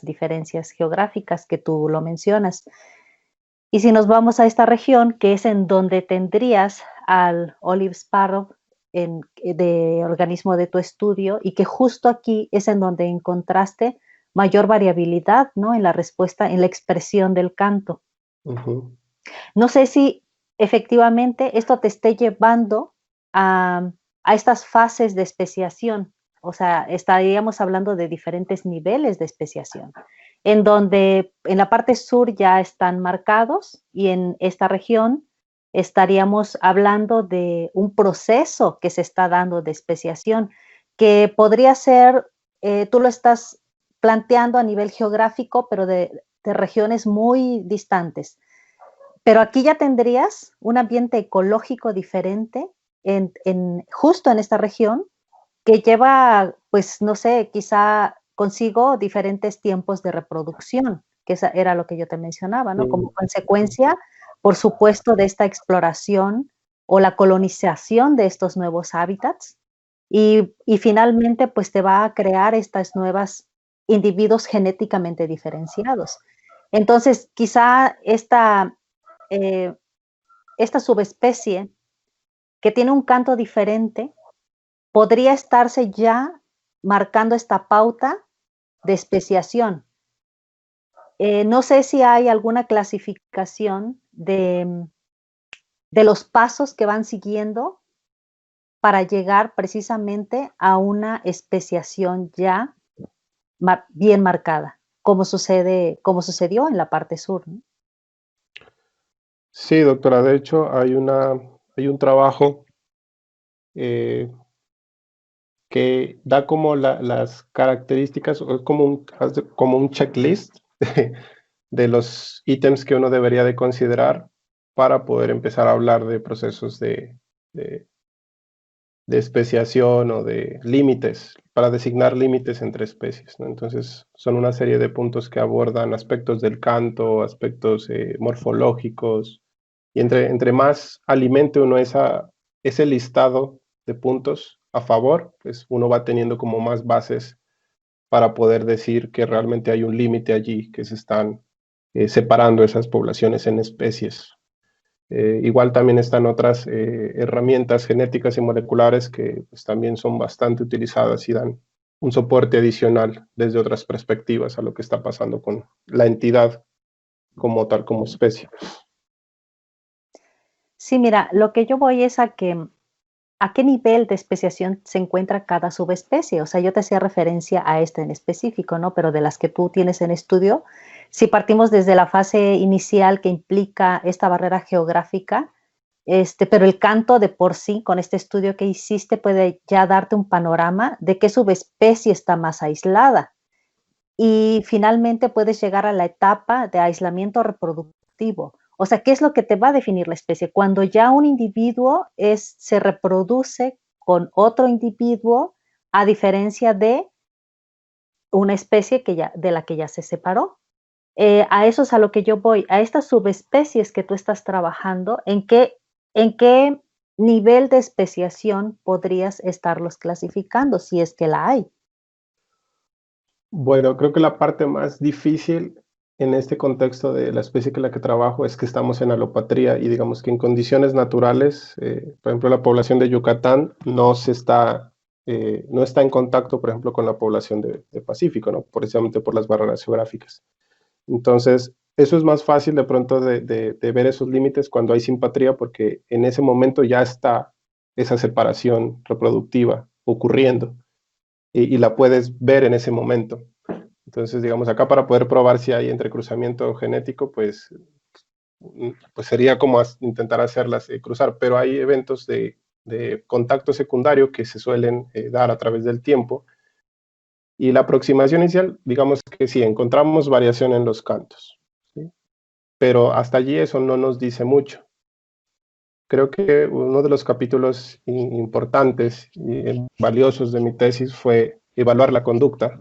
diferencias geográficas que tú lo mencionas. Y si nos vamos a esta región, que es en donde tendrías al Olive Sparrow de organismo de tu estudio, y que justo aquí es en donde encontraste mayor variabilidad, ¿no? En la respuesta, en la expresión del canto. No sé si efectivamente esto te esté llevando a estas fases de especiación. O sea, estaríamos hablando de diferentes niveles de especiación, en donde en la parte sur ya están marcados y en esta región estaríamos hablando de un proceso que se está dando de especiación, que podría ser, tú lo estás planteando a nivel geográfico, pero de regiones muy distantes. Pero aquí ya tendrías un ambiente ecológico diferente justo en esta región que lleva, pues, no sé, quizá consigo diferentes tiempos de reproducción, que esa era lo que yo te mencionaba, ¿no? Como consecuencia, por supuesto, de esta exploración o la colonización de estos nuevos hábitats. Y finalmente, pues, te va a crear estas nuevas individuos genéticamente diferenciados. Entonces, quizá eh, esta subespecie que tiene un canto diferente podría estarse ya marcando esta pauta de especiación. No sé si hay alguna clasificación de los pasos que van siguiendo para llegar precisamente a una especiación ya bien marcada, como sucedió en la parte sur, ¿no? Sí, doctora, de hecho hay un trabajo que da como las características, o es como un checklist de los ítems que uno debería de considerar para poder empezar a hablar de procesos de especiación o de límites, para designar límites entre especies, ¿no? Entonces, son una serie de puntos que abordan aspectos del canto, aspectos morfológicos, y entre más alimente uno ese listado de puntos a favor, pues uno va teniendo como más bases para poder decir que realmente hay un límite allí, que se están separando esas poblaciones en especies. Igual también están otras herramientas genéticas y moleculares que pues, también son bastante utilizadas y dan un soporte adicional desde otras perspectivas a lo que está pasando con la entidad como tal, como especie. Sí, mira, lo que yo voy es a qué nivel de especiación se encuentra cada subespecie. O sea, yo te hacía referencia a esta en específico, ¿no? Pero de las que tú tienes en estudio, si partimos desde la fase inicial que implica esta barrera geográfica, pero el canto de por sí, con este estudio que hiciste, puede ya darte un panorama de qué subespecie está más aislada. Y finalmente puedes llegar a la etapa de aislamiento reproductivo. O sea, ¿qué es lo que te va a definir la especie? Cuando ya un individuo se reproduce con otro individuo, a diferencia de una especie de la que ya se separó. A eso es a lo que yo voy, a estas subespecies que tú estás trabajando, ¿en qué nivel de especiación podrías estarlos clasificando, si es que la hay? Bueno, creo que la parte más difícil en este contexto de la especie con la que trabajo es que estamos en alopatría y digamos que en condiciones naturales, por ejemplo, la población de Yucatán no está en contacto, por ejemplo, con la población de Pacífico, ¿no? Precisamente por las barreras geográficas. Entonces, eso es más fácil de pronto de ver esos límites cuando hay simpatría, porque en ese momento ya está esa separación reproductiva ocurriendo y la puedes ver en ese momento. Entonces, digamos, acá para poder probar si hay entrecruzamiento genético, pues sería como intentar hacerlas cruzar, pero hay eventos de contacto secundario que se suelen dar a través del tiempo. Y la aproximación inicial, digamos que sí, encontramos variación en los cantos, ¿sí? Pero hasta allí eso no nos dice mucho. Creo que uno de los capítulos importantes y valiosos de mi tesis fue evaluar la conducta,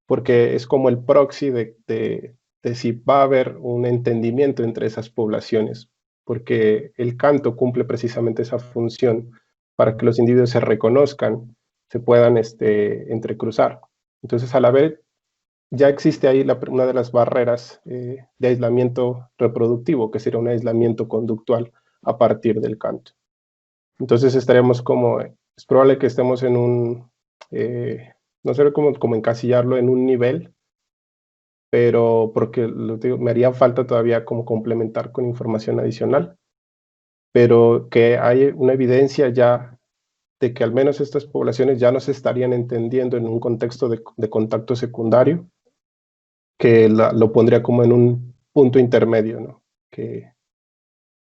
porque es como el proxy de si va a haber un entendimiento entre esas poblaciones, porque el canto cumple precisamente esa función para que los individuos se reconozcan, se puedan entrecruzar. Entonces, al haber ya existe ahí una de las barreras de aislamiento reproductivo, que sería un aislamiento conductual a partir del canto. Entonces estaríamos como, es probable que estemos en un, no sé cómo encasillarlo en un nivel, pero porque me haría falta todavía como complementar con información adicional, pero que hay una evidencia ya de que al menos estas poblaciones ya no se estarían entendiendo en un contexto de contacto secundario, que lo pondría como en un punto intermedio, ¿no? Que,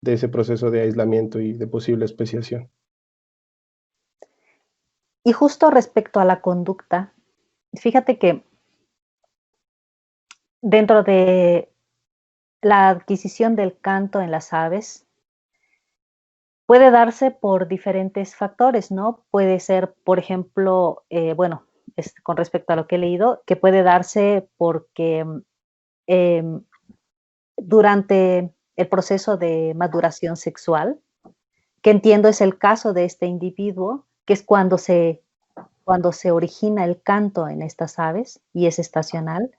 de ese proceso de aislamiento y de posible especiación. Y justo respecto a la conducta, fíjate que dentro de la adquisición del canto en las aves, puede darse por diferentes factores, ¿no? Puede ser, por ejemplo, bueno, con respecto a lo que he leído, que puede darse porque em, durante el proceso de maduración sexual, que entiendo es el caso de este individuo, que es cuando se origina el canto en estas aves y es estacional,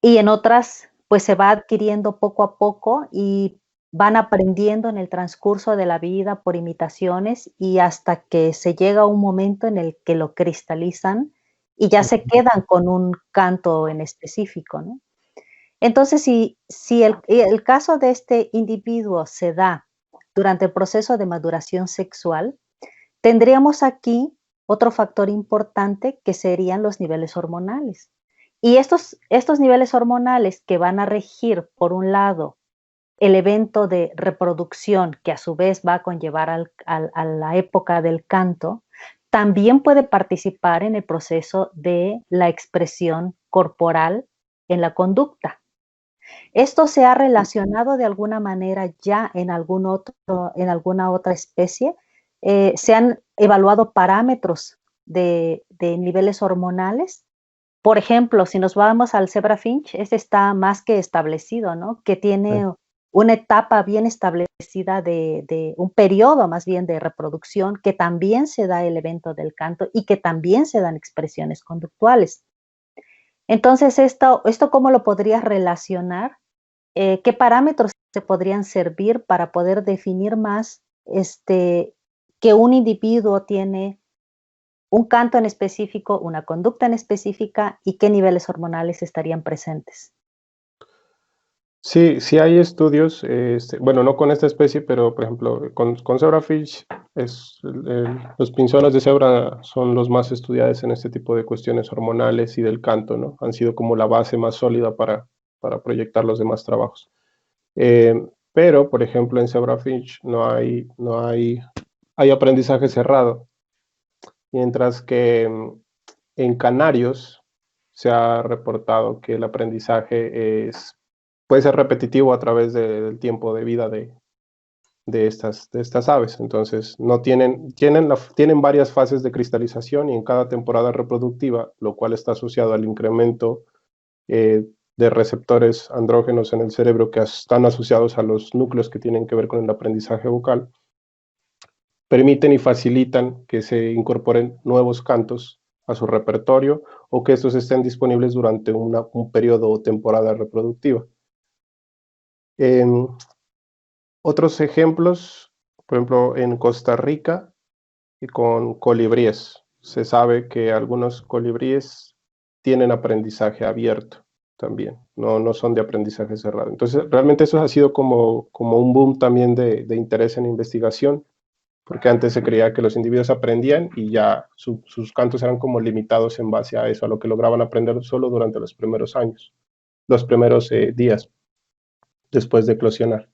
y en otras, pues se va adquiriendo poco a poco y van aprendiendo en el transcurso de la vida por imitaciones y hasta que se llega a un momento en el que lo cristalizan y ya se quedan con un canto en específico, ¿no? Entonces, si el caso de este individuo se da durante el proceso de maduración sexual, tendríamos aquí otro factor importante que serían los niveles hormonales. Y estos niveles hormonales que van a regir, por un lado, el evento de reproducción, que a su vez va a conllevar a la época del canto, también puede participar en el proceso de la expresión corporal en la conducta. ¿Esto se ha relacionado de alguna manera ya en en alguna otra especie? ¿Se han evaluado parámetros de niveles hormonales? Por ejemplo, si nos vamos al zebra finch, ese está más que establecido, ¿no? Que Sí. tiene una etapa bien establecida de un periodo más bien de reproducción, que también se da el evento del canto y que también se dan expresiones conductuales. Entonces, ¿esto cómo lo podrías relacionar? ¿Qué parámetros se podrían servir para poder definir más, que un individuo tiene un canto en específico, una conducta en específica y qué niveles hormonales estarían presentes? Sí, sí hay estudios, bueno, no con esta especie, pero por ejemplo, con zebrafish, los pinzones de cebra son los más estudiados en este tipo de cuestiones hormonales y del canto, ¿no? Han sido como la base más sólida para proyectar los demás trabajos. Pero, por ejemplo, en zebrafish hay aprendizaje cerrado, mientras que en canarios se ha reportado que el aprendizaje puede ser repetitivo a través del tiempo de vida de estas aves. Entonces, no tienen varias fases de cristalización y en cada temporada reproductiva, lo cual está asociado al incremento de receptores andrógenos en el cerebro que están asociados a los núcleos que tienen que ver con el aprendizaje vocal, permiten y facilitan que se incorporen nuevos cantos a su repertorio o que estos estén disponibles durante un periodo o temporada reproductiva. Otros ejemplos, por ejemplo, en Costa Rica y con colibríes. Se sabe que algunos colibríes tienen aprendizaje abierto también, no son de aprendizaje cerrado. Entonces, realmente eso ha sido como un boom también de interés en investigación, porque antes se creía que los individuos aprendían y ya sus cantos eran como limitados en base a eso, a lo que lograban aprender solo durante los primeros años, los primeros días después de eclosionar.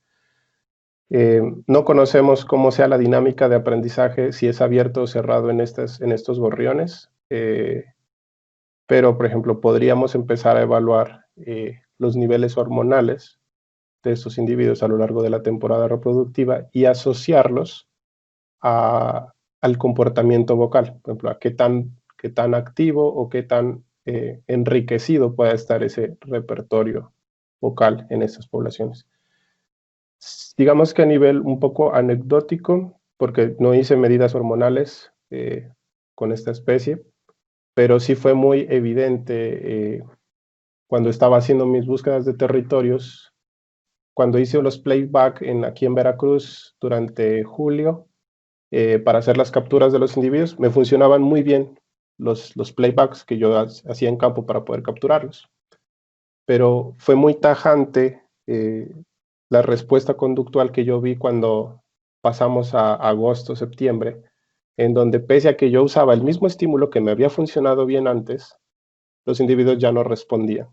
No conocemos cómo sea la dinámica de aprendizaje, si es abierto o cerrado en estos gorriones, pero, por ejemplo, podríamos empezar a evaluar los niveles hormonales de estos individuos a lo largo de la temporada reproductiva y asociarlos al comportamiento vocal, por ejemplo, a qué tan activo o qué tan enriquecido pueda estar ese repertorio vocal en estas poblaciones. Digamos que a nivel un poco anecdótico, porque no hice medidas hormonales con esta especie, pero sí fue muy evidente cuando estaba haciendo mis búsquedas de territorios, cuando hice los playback aquí en Veracruz durante julio, para hacer las capturas de los individuos, me funcionaban muy bien los playbacks que yo hacía en campo para poder capturarlos. Pero fue muy tajante la respuesta conductual que yo vi cuando pasamos a agosto, septiembre, en donde pese a que yo usaba el mismo estímulo que me había funcionado bien antes, los individuos ya no respondían.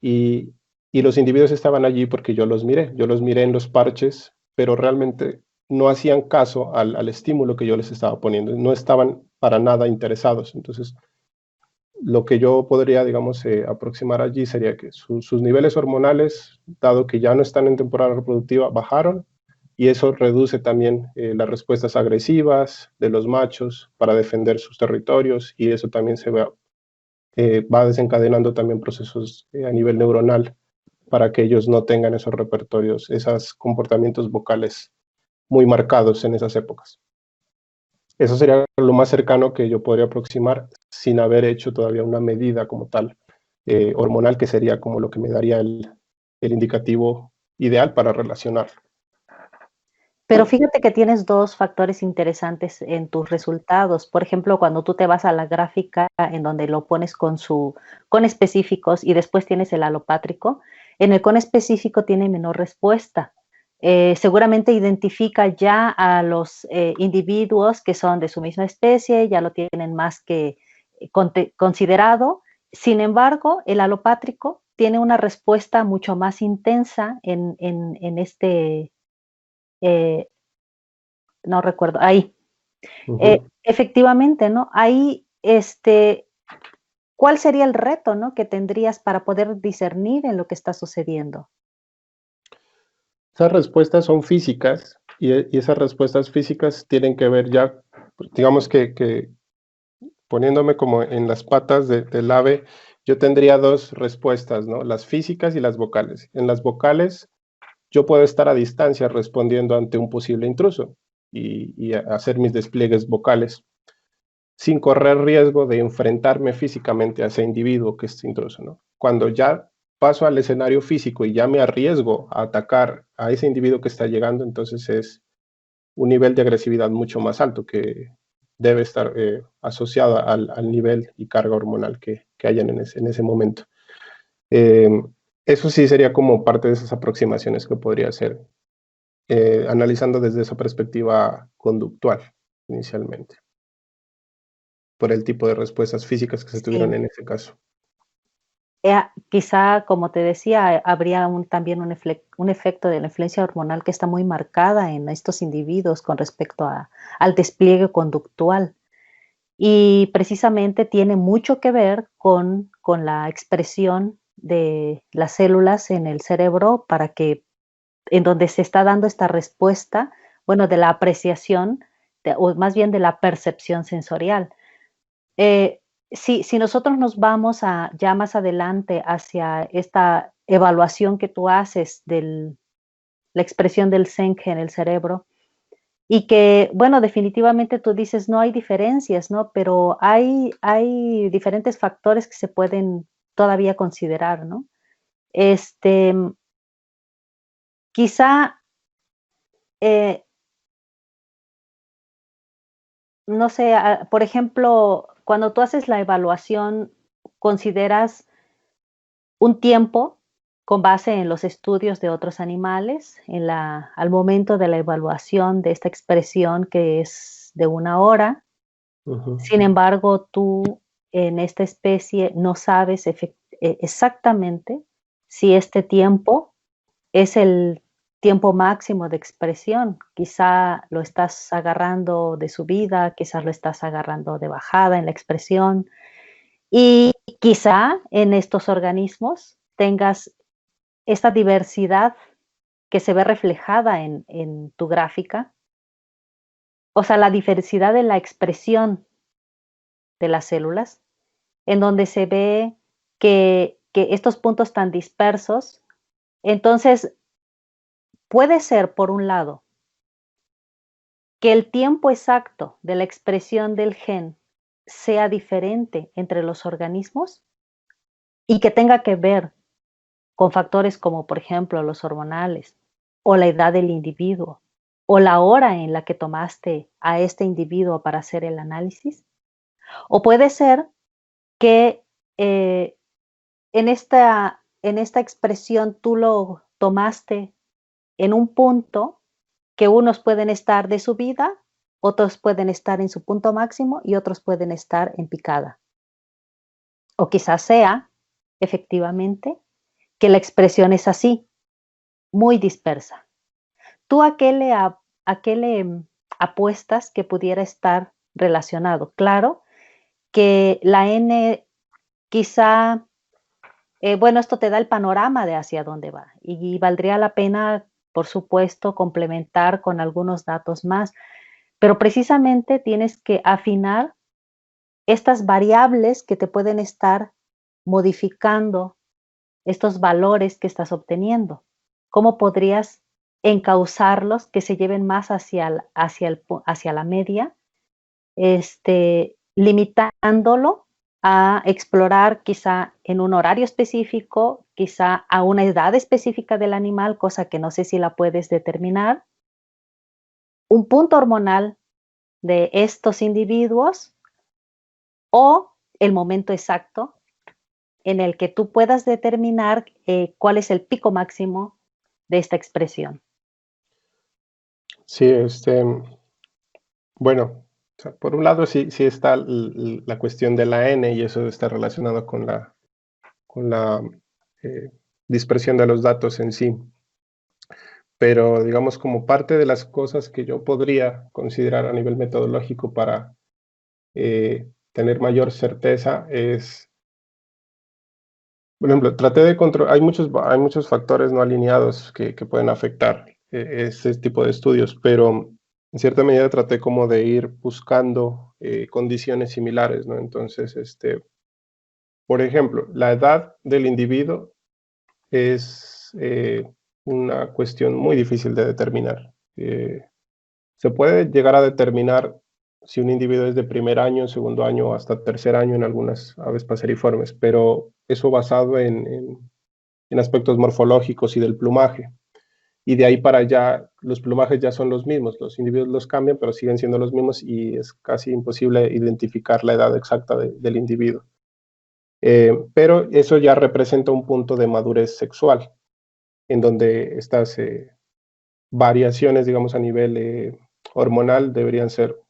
Y, y los individuos estaban allí porque yo los miré en los parches, pero realmente no hacían caso al estímulo que yo les estaba poniendo, no estaban para nada interesados. Entonces, lo que yo podría, digamos, aproximar allí sería que sus niveles hormonales, dado que ya no están en temporada reproductiva, bajaron, y eso reduce también las respuestas agresivas de los machos para defender sus territorios, y eso también va desencadenando también procesos a nivel neuronal para que ellos no tengan esos repertorios, esos comportamientos vocales muy marcados en esas épocas. Eso sería lo más cercano que yo podría aproximar sin haber hecho todavía una medida como tal hormonal, que sería como lo que me daría el indicativo ideal para relacionar. Pero fíjate que tienes 2 factores interesantes en tus resultados. Por ejemplo, cuando tú te vas a la gráfica en donde lo pones con específicos y después tienes el alopátrico, en el con específico tiene menor respuesta. Seguramente identifica ya a los, individuos que son de su misma especie, ya lo tienen más que considerado. Sin embargo, el alopátrico tiene una respuesta mucho más intensa en este, eh, no recuerdo, ahí. Efectivamente, ¿no? Ahí, ¿cuál sería el reto, no, que tendrías para poder discernir en lo que está sucediendo? Esas respuestas son físicas, y esas respuestas físicas tienen que ver ya, pues, digamos que poniéndome como en las patas del ave, yo tendría dos respuestas, ¿no? Las físicas y las vocales. En las vocales, yo puedo estar a distancia respondiendo ante un posible intruso y hacer mis despliegues vocales sin correr riesgo de enfrentarme físicamente a ese individuo que es intruso, ¿no? Cuando ya paso al escenario físico y ya me arriesgo a atacar a ese individuo que está llegando, entonces es un nivel de agresividad mucho más alto que debe estar asociado al nivel y carga hormonal que hayan en ese momento. Eh, Eso sí sería como parte de esas aproximaciones que podría hacer, analizando desde esa perspectiva conductual inicialmente, por el tipo de respuestas físicas que se tuvieron Sí. en ese caso. Quizá, como te decía, habría también un efecto de la influencia hormonal que está muy marcada en estos individuos con respecto al despliegue conductual. Y precisamente tiene mucho que ver con la expresión de las células en el cerebro para que en donde se está dando esta respuesta, bueno, de la apreciación, o más bien de la percepción sensorial. Si nosotros nos vamos ya más adelante hacia esta evaluación que tú haces de la expresión del Zenke en el cerebro, y que, bueno, definitivamente tú dices, no hay diferencias, ¿no? Pero hay diferentes factores que se pueden todavía considerar, ¿no? Este, quizá, eh, no sé, por ejemplo, cuando tú haces la evaluación, ¿consideras un tiempo con base en los estudios de otros animales, al momento de la evaluación de esta expresión que es de 1 hora? Ujú. Sin embargo, tú en esta especie no sabes exactamente si este tiempo es el tiempo máximo de expresión. Quizá lo estás agarrando de subida, quizás lo estás agarrando de bajada en la expresión. Y quizá en estos organismos tengas esta diversidad que se ve reflejada en tu gráfica, o sea, la diversidad de la expresión de las células, en donde se ve que estos puntos tan dispersos, entonces puede ser, por un lado, que el tiempo exacto de la expresión del gen sea diferente entre los organismos, y que tenga que ver con factores como, por ejemplo, los hormonales, o la edad del individuo, o la hora en la que tomaste a este individuo para hacer el análisis. O puede ser que eh, en esta expresión tú lo tomaste en un punto que unos pueden estar de subida, otros pueden estar en su punto máximo y otros pueden estar en picada. O quizás sea, efectivamente, que la expresión es así, muy dispersa. ¿Tú a qué le apuestas que pudiera estar relacionado? Claro que la N quizá, bueno, esto te da el panorama de hacia dónde va y valdría la pena, por supuesto, complementar con algunos datos más, pero precisamente tienes que afinar estas variables que te pueden estar modificando estos valores que estás obteniendo. ¿Cómo podrías encauzarlos que se lleven más hacia la media, limitándolo a explorar quizá en un horario específico, quizá a una edad específica del animal, cosa que no sé si la puedes determinar, un punto hormonal de estos individuos o el momento exacto en el que tú puedas determinar cuál es el pico máximo de esta expresión. Sí, bueno, o sea, por un lado sí está la cuestión de la N y eso está relacionado con la eh, dispersión de los datos en sí. Pero digamos como parte de las cosas que yo podría considerar a nivel metodológico para tener mayor certeza es, por ejemplo, traté de controlar, hay muchos factores no alineados que pueden afectar ese tipo de estudios, pero en cierta medida traté como de ir buscando condiciones similares, ¿no? Entonces, por ejemplo, la edad del individuo es una cuestión muy difícil de determinar. Se puede llegar a determinar si un individuo es de primer año, segundo año o hasta tercer año en algunas aves paseriformes, pero eso basado en aspectos morfológicos y del plumaje. Y de ahí para allá, los plumajes ya son los mismos, los individuos los cambian, pero siguen siendo los mismos y es casi imposible identificar la edad exacta del individuo. Pero eso ya representa un punto de madurez sexual, en donde estas variaciones, digamos, a nivel hormonal deberían ser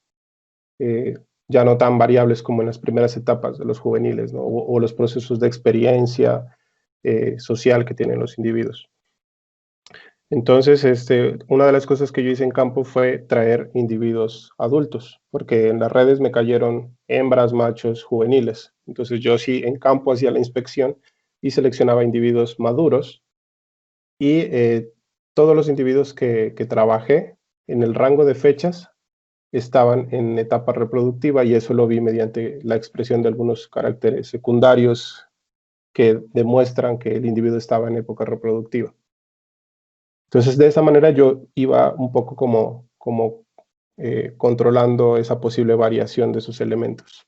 ya no tan variables como en las primeras etapas de los juveniles, ¿no? O los procesos de experiencia social que tienen los individuos. Entonces, una de las cosas que yo hice en campo fue traer individuos adultos, porque en las redes me cayeron hembras, machos, juveniles. Entonces yo sí en campo hacía la inspección y seleccionaba individuos maduros y todos los individuos que trabajé en el rango de fechas estaban en etapa reproductiva y eso lo vi mediante la expresión de algunos caracteres secundarios que demuestran que el individuo estaba en época reproductiva. Entonces, de esa manera yo iba un poco como controlando esa posible variación de sus elementos.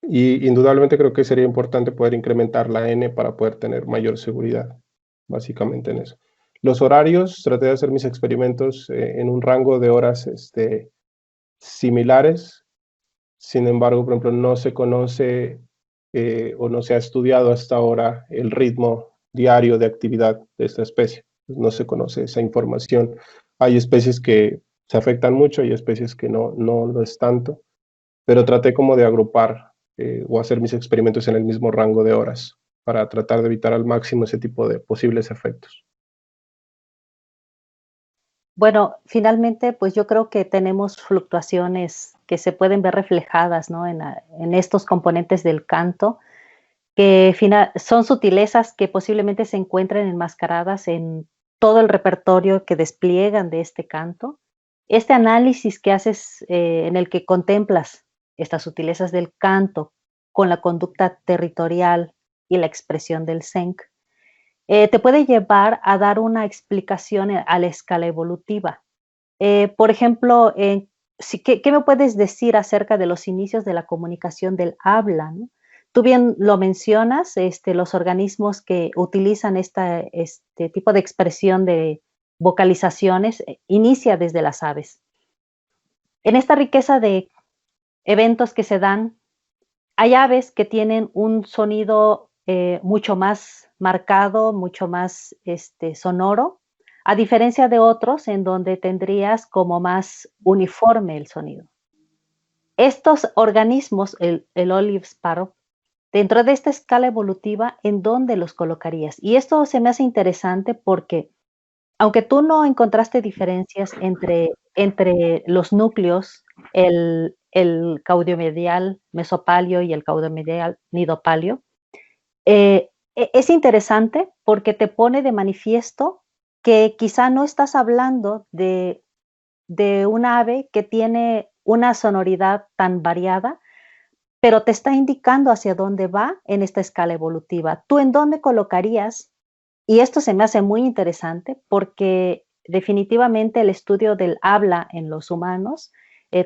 Y indudablemente creo que sería importante poder incrementar la N para poder tener mayor seguridad, básicamente en eso. Los horarios, traté de hacer mis experimentos en un rango de horas similares. Sin embargo, por ejemplo, no se conoce o no se ha estudiado hasta ahora el ritmo diario de actividad de esta especie. No se conoce esa información. Hay especies que se afectan mucho y especies que no lo es tanto, pero traté como de agrupar o hacer mis experimentos en el mismo rango de horas para tratar de evitar al máximo ese tipo de posibles efectos. Bueno, finalmente, pues yo creo que tenemos fluctuaciones que se pueden ver reflejadas, ¿no? En estos componentes del canto, que son sutilezas que posiblemente se encuentren enmascaradas en todo el repertorio que despliegan de este canto. Este análisis que haces, en el que contemplas estas sutilezas del canto con la conducta territorial y la expresión del senc, te puede llevar a dar una explicación a la escala evolutiva. Por ejemplo, ¿qué me puedes decir acerca de los inicios de la comunicación del habla, ¿no? tú bien lo mencionas, los organismos que utilizan este tipo de expresión de vocalizaciones inicia desde las aves. En esta riqueza de eventos que se dan, hay aves que tienen un sonido mucho más marcado, mucho más sonoro, a diferencia de otros en donde tendrías como más uniforme el sonido. Estos organismos, el Olive Sparrow, dentro de esta escala evolutiva, ¿en dónde los colocarías? Y esto se me hace interesante porque, aunque tú no encontraste diferencias entre los núcleos, el caudimedial mesopalio y el caudimedial nidopalio, es interesante porque te pone de manifiesto que quizá no estás hablando de un ave que tiene una sonoridad tan variada, pero te está indicando hacia dónde va en esta escala evolutiva. ¿Tú en dónde colocarías? Y esto se me hace muy interesante porque definitivamente el estudio del habla en los humanos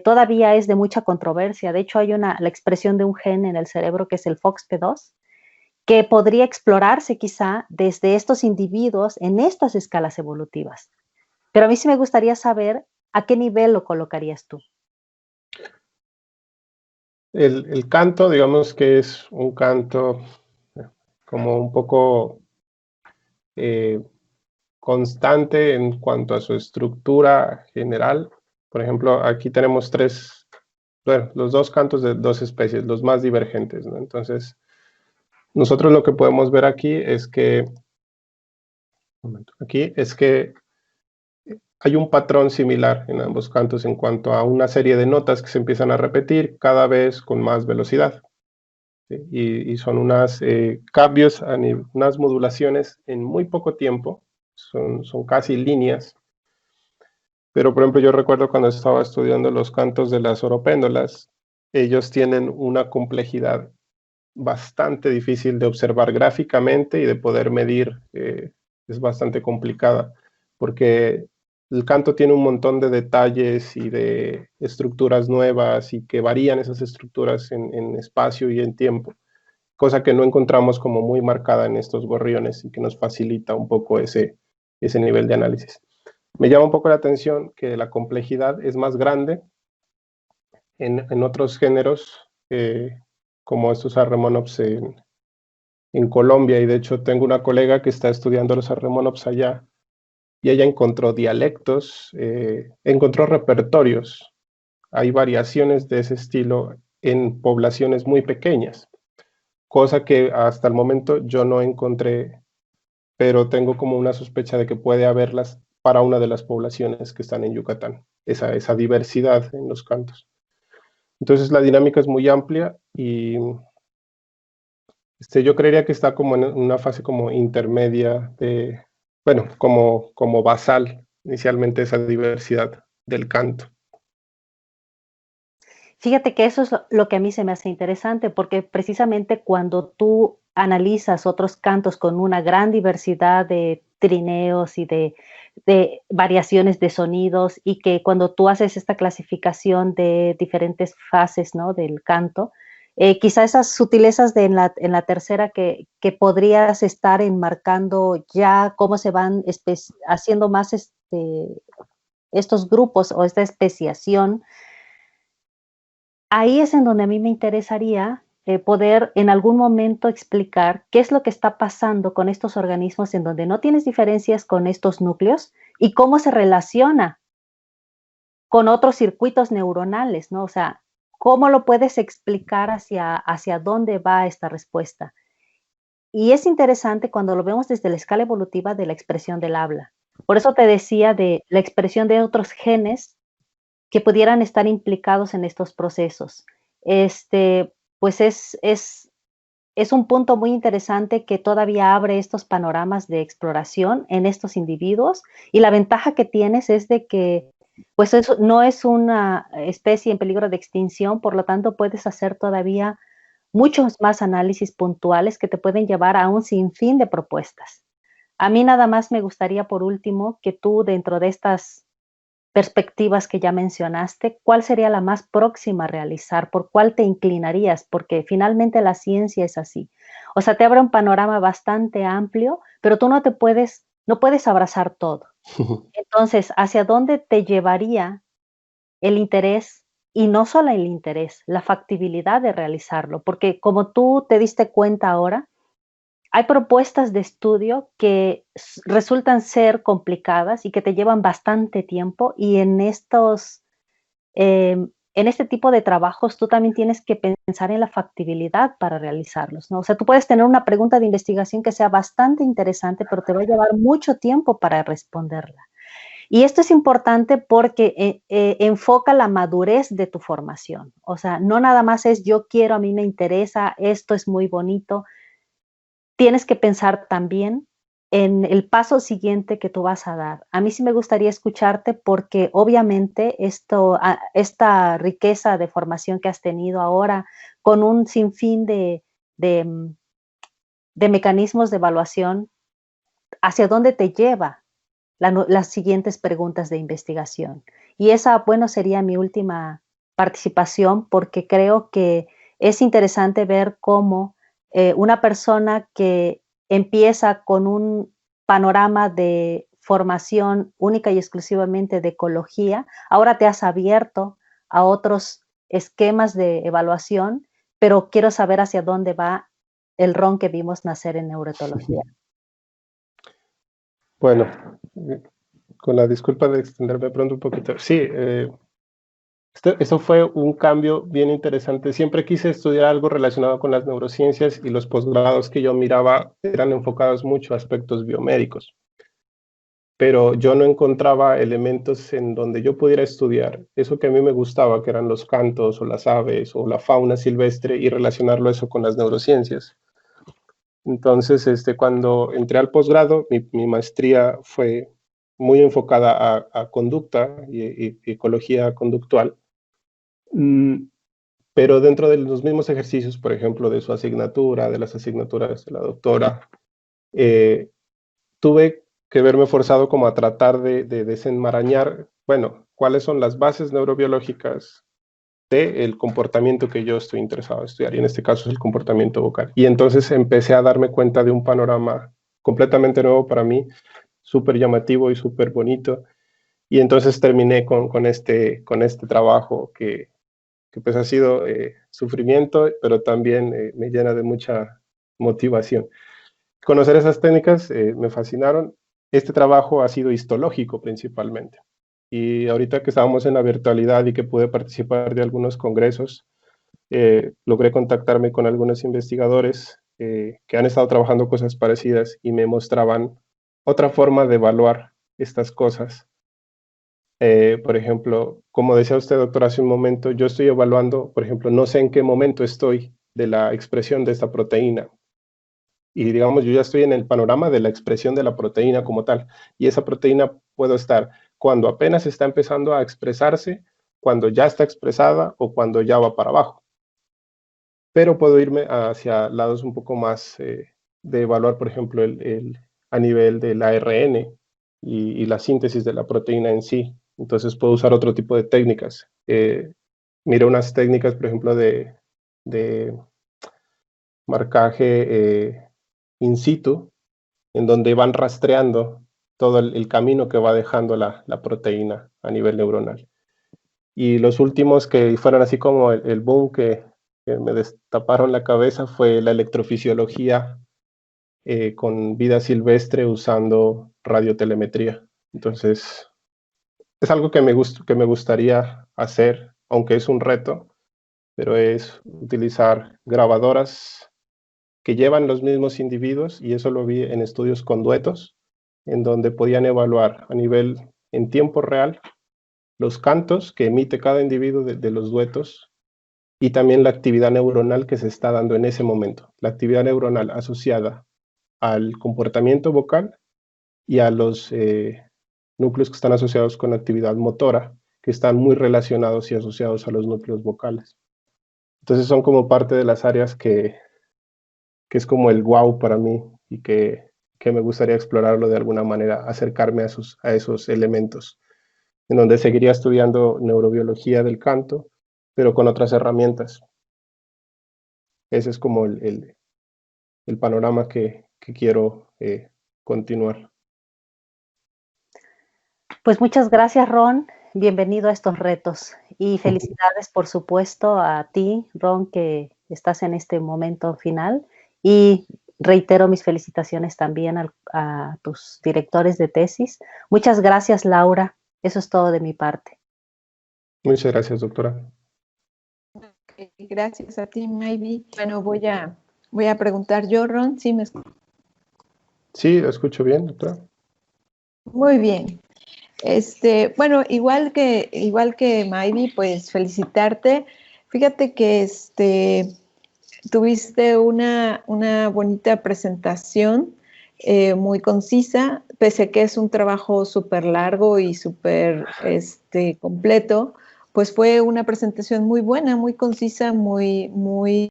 todavía es de mucha controversia. De hecho, hay la expresión de un gen en el cerebro que es el FOXP2, que podría explorarse quizá desde estos individuos en estas escalas evolutivas. Pero a mí sí me gustaría saber a qué nivel lo colocarías tú. El canto, digamos que es un canto como un poco constante en cuanto a su estructura general. Por ejemplo, aquí tenemos los dos cantos de dos especies, los más divergentes, ¿no? Entonces, nosotros lo que podemos ver aquí es que hay un patrón similar en ambos cantos en cuanto a una serie de notas que se empiezan a repetir cada vez con más velocidad. ¿Sí? Y son unos cambios, unas modulaciones en muy poco tiempo, son casi líneas. Pero, por ejemplo, yo recuerdo cuando estaba estudiando los cantos de las oropéndolas, ellos tienen una complejidad bastante difícil de observar gráficamente y de poder medir, es bastante complicada, porque el canto tiene un montón de detalles y de estructuras nuevas y que varían esas estructuras en espacio y en tiempo, cosa que no encontramos como muy marcada en estos gorriones y que nos facilita un poco ese nivel de análisis. Me llama un poco la atención que la complejidad es más grande en otros géneros, como estos arremonops en Colombia, y de hecho tengo una colega que está estudiando los arremonops allá, y ella encontró dialectos, encontró repertorios. Hay variaciones de ese estilo en poblaciones muy pequeñas, cosa que hasta el momento yo no encontré, pero tengo como una sospecha de que puede haberlas para una de las poblaciones que están en Yucatán, esa diversidad en los cantos. Entonces la dinámica es muy amplia y yo creería que está como en una fase como intermedia bueno, como basal inicialmente esa diversidad del canto. Fíjate que eso es lo que a mí se me hace interesante, porque precisamente cuando tú analizas otros cantos con una gran diversidad de trineos y de variaciones de sonidos, y que cuando tú haces esta clasificación de diferentes fases, ¿no?, del canto, quizá esas sutilezas de en la tercera que podrías estar enmarcando ya cómo se van haciendo más estos grupos o esta especiación. Ahí es en donde a mí me interesaría poder en algún momento explicar qué es lo que está pasando con estos organismos en donde no tienes diferencias con estos núcleos y cómo se relaciona con otros circuitos neuronales, ¿no? O sea, ¿cómo lo puedes explicar hacia dónde va esta respuesta? Y es interesante cuando lo vemos desde la escala evolutiva de la expresión del habla. Por eso te decía de la expresión de otros genes que pudieran estar implicados en estos procesos. Pues es un punto muy interesante que todavía abre estos panoramas de exploración en estos individuos, y la ventaja que tienes es de que, pues, eso no es una especie en peligro de extinción, por lo tanto, puedes hacer todavía muchos más análisis puntuales que te pueden llevar a un sinfín de propuestas. A mí nada más me gustaría, por último, que tú dentro de estas perspectivas que ya mencionaste, ¿cuál sería la más próxima a realizar? ¿Por cuál te inclinarías? Porque finalmente la ciencia es así. O sea, te abre un panorama bastante amplio, pero tú no puedes abrazar todo. Entonces, ¿hacia dónde te llevaría el interés? Y no solo el interés, la factibilidad de realizarlo, porque como tú te diste cuenta ahora, hay propuestas de estudio que resultan ser complicadas y que te llevan bastante tiempo y en este tipo de trabajos tú también tienes que pensar en la factibilidad para realizarlos, ¿no? O sea, tú puedes tener una pregunta de investigación que sea bastante interesante, pero te va a llevar mucho tiempo para responderla. Y esto es importante porque enfoca la madurez de tu formación. O sea, no nada más es yo quiero, a mí me interesa, esto es muy bonito. Tienes que pensar también en el paso siguiente que tú vas a dar. A mí sí me gustaría escucharte porque obviamente esta riqueza de formación que has tenido ahora con un sinfín de, mm, de mecanismos de evaluación, ¿hacia dónde te lleva las siguientes preguntas de investigación? Y esa, bueno, sería mi última participación porque creo que es interesante ver cómo una persona que empieza con un panorama de formación única y exclusivamente de ecología, ahora te has abierto a otros esquemas de evaluación, pero quiero saber hacia dónde va el Ron que vimos nacer en neuroetología. Bueno, con la disculpa de extenderme pronto un poquito. Sí, eso fue un cambio bien interesante. Siempre quise estudiar algo relacionado con las neurociencias y los posgrados que yo miraba eran enfocados mucho a aspectos biomédicos, pero yo no encontraba elementos en donde yo pudiera estudiar eso que a mí me gustaba, que eran los cantos o las aves o la fauna silvestre y relacionarlo eso con las neurociencias. Entonces, cuando entré al posgrado, mi maestría fue muy enfocada a conducta y ecología conductual. Mm, pero dentro de los mismos ejercicios, por ejemplo, de su asignatura, de las asignaturas de la doctora, eh, tuve que verme forzado como a tratar de desenmarañar, bueno, cuáles son las bases neurobiológicas del comportamiento que yo estoy interesado en estudiar, y en este caso es el comportamiento vocal. Y entonces empecé a darme cuenta de un panorama completamente nuevo para mí, súper llamativo y súper bonito, y entonces terminé con este trabajo que pues ha sido sufrimiento, pero también me llena de mucha motivación. Conocer esas técnicas me fascinaron. Este trabajo ha sido histológico principalmente. Y ahorita que estábamos en la virtualidad y que pude participar de algunos congresos, logré contactarme con algunos investigadores que han estado trabajando cosas parecidas y me mostraban otra forma de evaluar estas cosas. Por ejemplo, como decía usted, doctor, hace un momento, yo estoy evaluando, por ejemplo, no sé en qué momento estoy de la expresión de esta proteína. Y digamos, yo ya estoy en el panorama de la expresión de la proteína como tal. Y esa proteína puedo estar cuando apenas está empezando a expresarse, cuando ya está expresada o cuando ya va para abajo. Pero puedo irme hacia lados un poco más de evaluar, por ejemplo, a nivel del ARN y la síntesis de la proteína en sí. Entonces puedo usar otro tipo de técnicas. Mira unas técnicas, por ejemplo, de marcaje in situ, en donde van rastreando todo el camino que va dejando la proteína a nivel neuronal. Y los últimos que fueron así como el boom que me destaparon la cabeza fue la electrofisiología con vida silvestre usando radiotelemetría. Entonces, es algo que me gustaría hacer, aunque es un reto, pero es utilizar grabadoras que llevan los mismos individuos, y eso lo vi en estudios con duetos, en donde podían evaluar a nivel en tiempo real los cantos que emite cada individuo de los duetos y también la actividad neuronal que se está dando en ese momento, la actividad neuronal asociada al comportamiento vocal y a los núcleos que están asociados con actividad motora, que están muy relacionados y asociados a los núcleos vocales. Entonces son como parte de las áreas que es como el wow para mí y que me gustaría explorarlo de alguna manera, acercarme a esos elementos. en donde seguiría estudiando neurobiología del canto, pero con otras herramientas. Ese es como el panorama que quiero continuar. Pues muchas gracias, Ron. Bienvenido a estos retos. Y felicidades, por supuesto, a ti, Ron, que estás en este momento final. Y reitero mis felicitaciones también a tus directores de tesis. Muchas gracias, Laura. Eso es todo de mi parte. Muchas gracias, doctora. Gracias a ti, Maybe. Bueno, voy a preguntar yo, Ron, ¿sí me escuchas? Sí, lo escucho bien, doctora. Muy bien. Bueno, igual que Maybe, pues felicitarte. Fíjate que tuviste una bonita presentación, muy concisa, pese a que es un trabajo súper largo y súper completo, pues fue una presentación muy buena, muy concisa, muy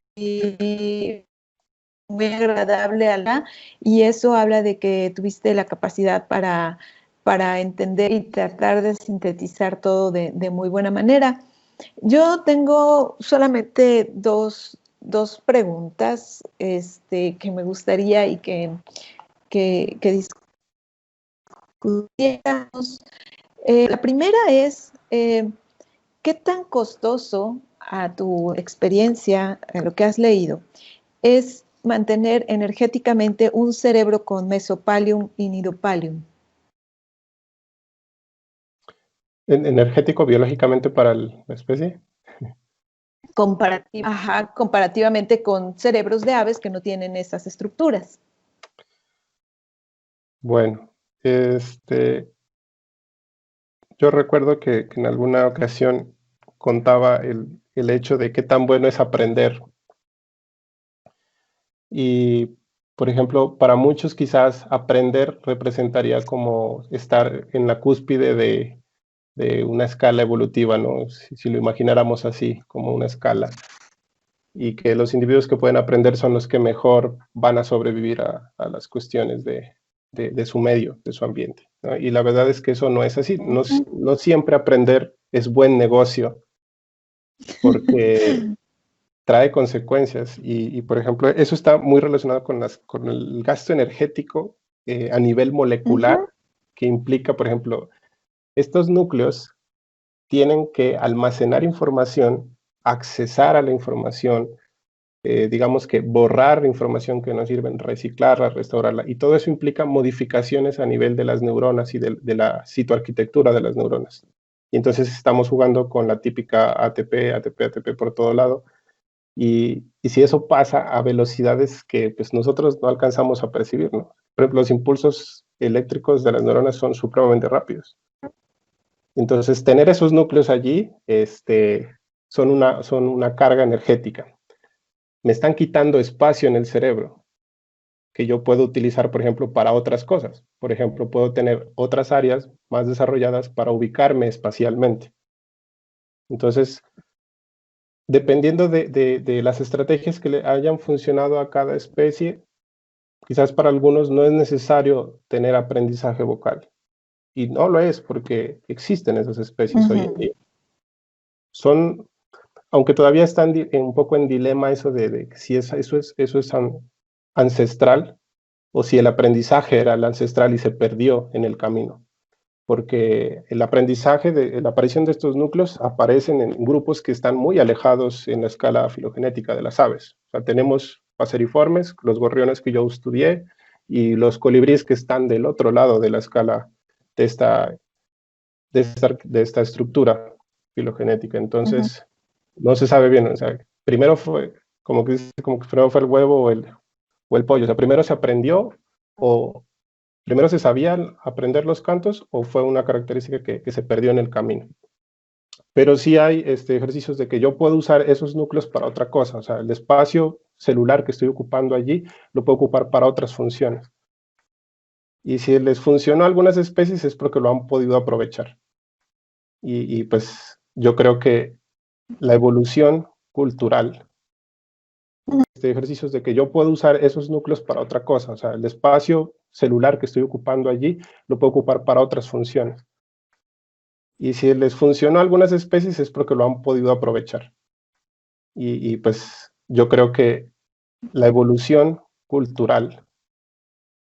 agradable y eso habla de que tuviste la capacidad para entender y tratar de sintetizar todo de muy buena manera. Yo tengo solamente dos preguntas que me gustaría y que discutiéramos. La primera es, ¿qué tan costoso a tu experiencia, a lo que has leído, es mantener energéticamente un cerebro con mesopalium y nidopalium? ¿Energético biológicamente para la especie? Comparativamente con cerebros de aves que no tienen esas estructuras. Bueno, yo recuerdo que en alguna ocasión contaba el hecho de qué tan bueno es aprender. Y, por ejemplo, para muchos quizás aprender representaría como estar en la cúspide de una escala evolutiva, ¿no? Si lo imagináramos así, como una escala. Y que los individuos que pueden aprender son los que mejor van a sobrevivir a las cuestiones de su medio, de su ambiente, ¿no? Y la verdad es que eso no es así. No siempre aprender es buen negocio, porque trae consecuencias. Y, por ejemplo, eso está muy relacionado con el gasto energético a nivel molecular, que implica, por ejemplo, estos núcleos tienen que almacenar información, accesar a la información, digamos que borrar información que no sirve, reciclarla, restaurarla, y todo eso implica modificaciones a nivel de las neuronas y de la citoarquitectura de las neuronas. Y entonces estamos jugando con la típica ATP, ATP, ATP por todo lado, y si eso pasa a velocidades que pues, nosotros no alcanzamos a percibir, ¿no? Por ejemplo, los impulsos eléctricos de las neuronas son supremamente rápidos. Entonces, tener esos núcleos allí son una carga energética. Me están quitando espacio en el cerebro que yo puedo utilizar, por ejemplo, para otras cosas. Por ejemplo, puedo tener otras áreas más desarrolladas para ubicarme espacialmente. Entonces, dependiendo de las estrategias que le hayan funcionado a cada especie, quizás para algunos no es necesario tener aprendizaje vocal. Y no lo es porque existen esas especies hoy en día. Aunque todavía están un poco en dilema eso de si eso es ancestral o si el aprendizaje era el ancestral y se perdió en el camino. Porque el aprendizaje, la aparición de estos núcleos aparecen en grupos que están muy alejados en la escala filogenética de las aves. O sea, tenemos paseriformes, los gorriones que yo estudié, y los colibríes que están del otro lado de la escala de esta estructura filogenética. Entonces, no se sabe bien. O sea, primero fue, como que primero fue el huevo o el pollo. O sea, primero se aprendió o primero se sabían aprender los cantos o fue una característica que se perdió en el camino. Pero sí hay ejercicios de que yo puedo usar esos núcleos para otra cosa. O sea, el espacio celular que estoy ocupando allí lo puedo ocupar para otras funciones. Y si les funcionó a algunas especies es porque lo han podido aprovechar. Y pues yo creo que la evolución cultural, ejercicios de que yo puedo usar esos núcleos para otra cosa. O sea, el espacio celular que estoy ocupando allí lo puedo ocupar para otras funciones. Y si les funcionó a algunas especies es porque lo han podido aprovechar. Y pues yo creo que la evolución cultural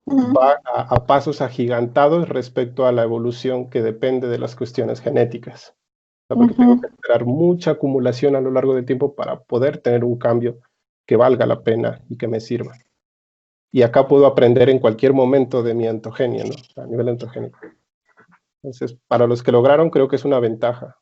va a pasos agigantados respecto a la evolución que depende de las cuestiones genéticas. O sea, porque tengo que esperar mucha acumulación a lo largo del tiempo para poder tener un cambio que valga la pena y que me sirva. Y acá puedo aprender en cualquier momento de mi ontogenia, ¿no? A nivel ontogénico. Entonces, para los que lograron, creo que es una ventaja.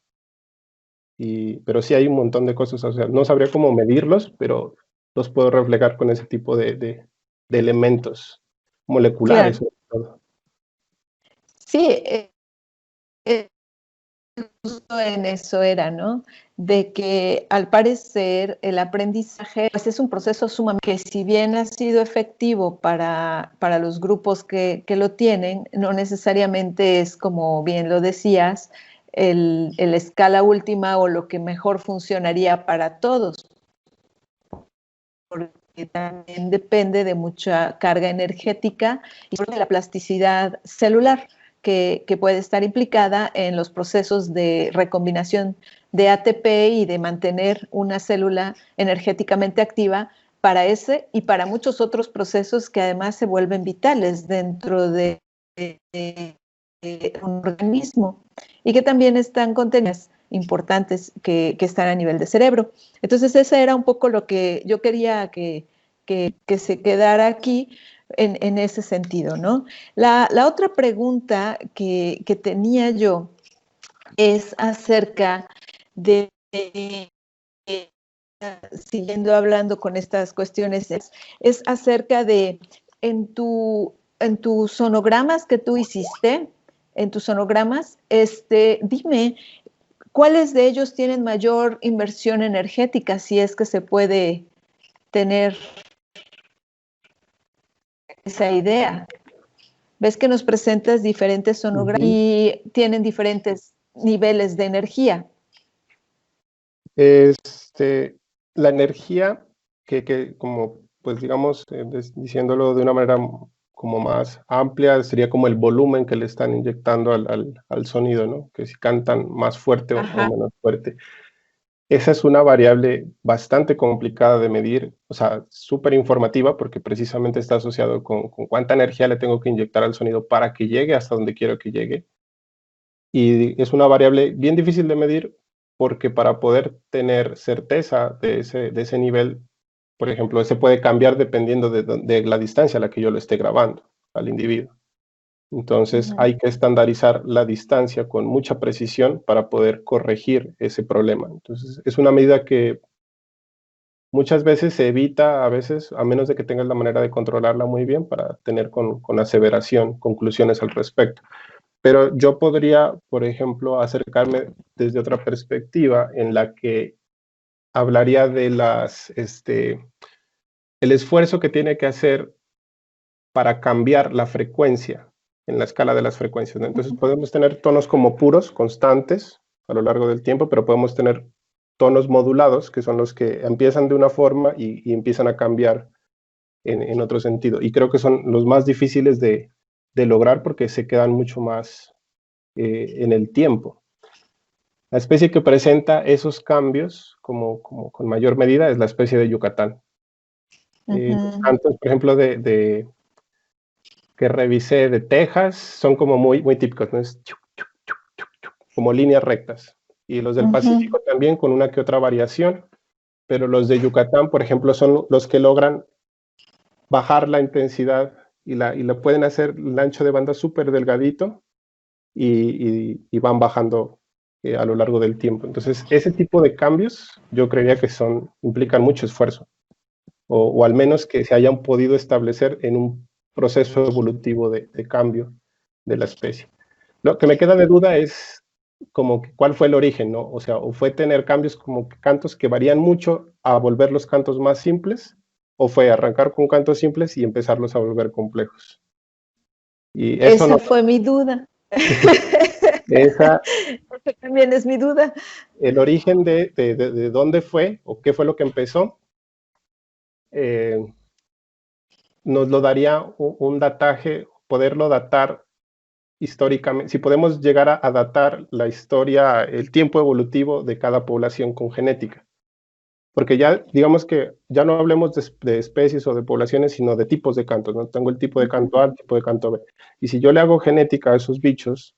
Pero sí hay un montón de cosas, o sea, no sabría cómo medirlos, pero los puedo reflejar con ese tipo de elementos moleculares, Claro. sobre todo. Sí, justo en eso era, ¿no? De que al parecer el aprendizaje pues es un proceso sumamente que si bien ha sido efectivo para los grupos que lo tienen, no necesariamente es, como bien lo decías, el escala última o lo que mejor funcionaría para todos, porque también depende de mucha carga energética y de la plasticidad celular que puede estar implicada en los procesos de recombinación de ATP y de mantener una célula energéticamente activa para ese y para muchos otros procesos que además se vuelven vitales dentro de un organismo y que también están contenidas importantes que están a nivel de cerebro. Entonces, ese era un poco lo que yo quería que se quedara aquí en ese sentido, ¿no? La otra pregunta que tenía yo es acerca de, siguiendo hablando con estas cuestiones, es acerca de en tus sonogramas que tú hiciste, en tus sonogramas, dime, ¿cuáles de ellos tienen mayor inversión energética, si es que se puede tener esa idea? Ves que nos presentas diferentes sonogramas y tienen diferentes niveles de energía. La energía como, pues digamos, diciéndolo de una manera como más amplia, sería como el volumen que le están inyectando al sonido, ¿no? Que si cantan más fuerte o menos fuerte. Esa es una variable bastante complicada de medir, o sea, súper informativa, porque precisamente está asociado con cuánta energía le tengo que inyectar al sonido para que llegue hasta donde quiero que llegue. Y es una variable bien difícil de medir, porque para poder tener certeza de ese nivel, por ejemplo, ese puede cambiar dependiendo de la distancia a la que yo lo esté grabando al individuo. Entonces hay que estandarizar la distancia con mucha precisión para poder corregir ese problema. Entonces es una medida que muchas veces se evita, a veces, a menos de que tengas la manera de controlarla muy bien para tener con aseveración conclusiones al respecto. Pero yo podría, por ejemplo, acercarme desde otra perspectiva en la que hablaría de el esfuerzo que tiene que hacer para cambiar la frecuencia en la escala de las frecuencias, ¿no? Entonces podemos tener tonos como puros, constantes, a lo largo del tiempo, pero podemos tener tonos modulados, que son los que empiezan de una forma y empiezan a cambiar en otro sentido. Y creo que son los más difíciles de lograr porque se quedan mucho más en el tiempo. La especie que presenta esos cambios como con mayor medida es la especie de Yucatán. Los cantos, por ejemplo, que revisé de Texas son como muy, muy típicos, ¿no? Es como líneas rectas. Y los del Pacífico también con una que otra variación, pero los de Yucatán, por ejemplo, son los que logran bajar la intensidad y la pueden hacer el ancho de banda súper delgadito y van bajando a lo largo del tiempo. Entonces, ese tipo de cambios yo creería que implican mucho esfuerzo, o al menos que se hayan podido establecer en un proceso evolutivo de cambio de la especie. Lo que me queda de duda es como que cuál fue el origen, ¿no? O sea, o fue tener cambios como cantos que varían mucho a volver los cantos más simples, o fue arrancar con cantos simples y empezarlos a volver complejos. Y eso Esa no... fue mi duda. Esa, Esa también es mi duda. el origen de dónde fue o qué fue lo que empezó, nos lo daría un dataje, poderlo datar históricamente, si podemos llegar a datar la historia, el tiempo evolutivo de cada población con genética. Porque ya, digamos que ya no hablemos de especies o de poblaciones, sino de tipos de cantos, ¿no? Tengo el tipo de canto A, el tipo de canto B. Y si yo le hago genética a esos bichos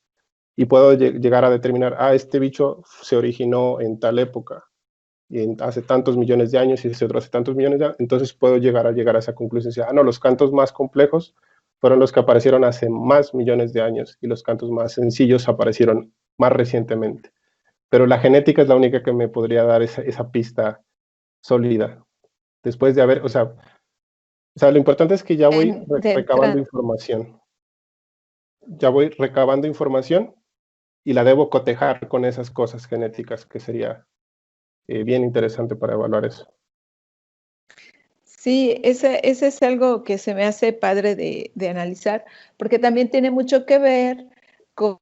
y puedo llegar a determinar, este bicho se originó en tal época, y hace tantos millones de años, y ese otro hace tantos millones de años, entonces puedo llegar a esa conclusión. No, los cantos más complejos fueron los que aparecieron hace más millones de años, y los cantos más sencillos aparecieron más recientemente. Pero la genética es la única que me podría dar esa pista sólida. Después de haber, o sea, lo importante es que ya voy recabando información. Ya voy recabando información y la debo cotejar con esas cosas genéticas, que sería bien interesante para evaluar eso. Sí, ese es algo que se me hace padre de analizar, porque también tiene mucho que ver con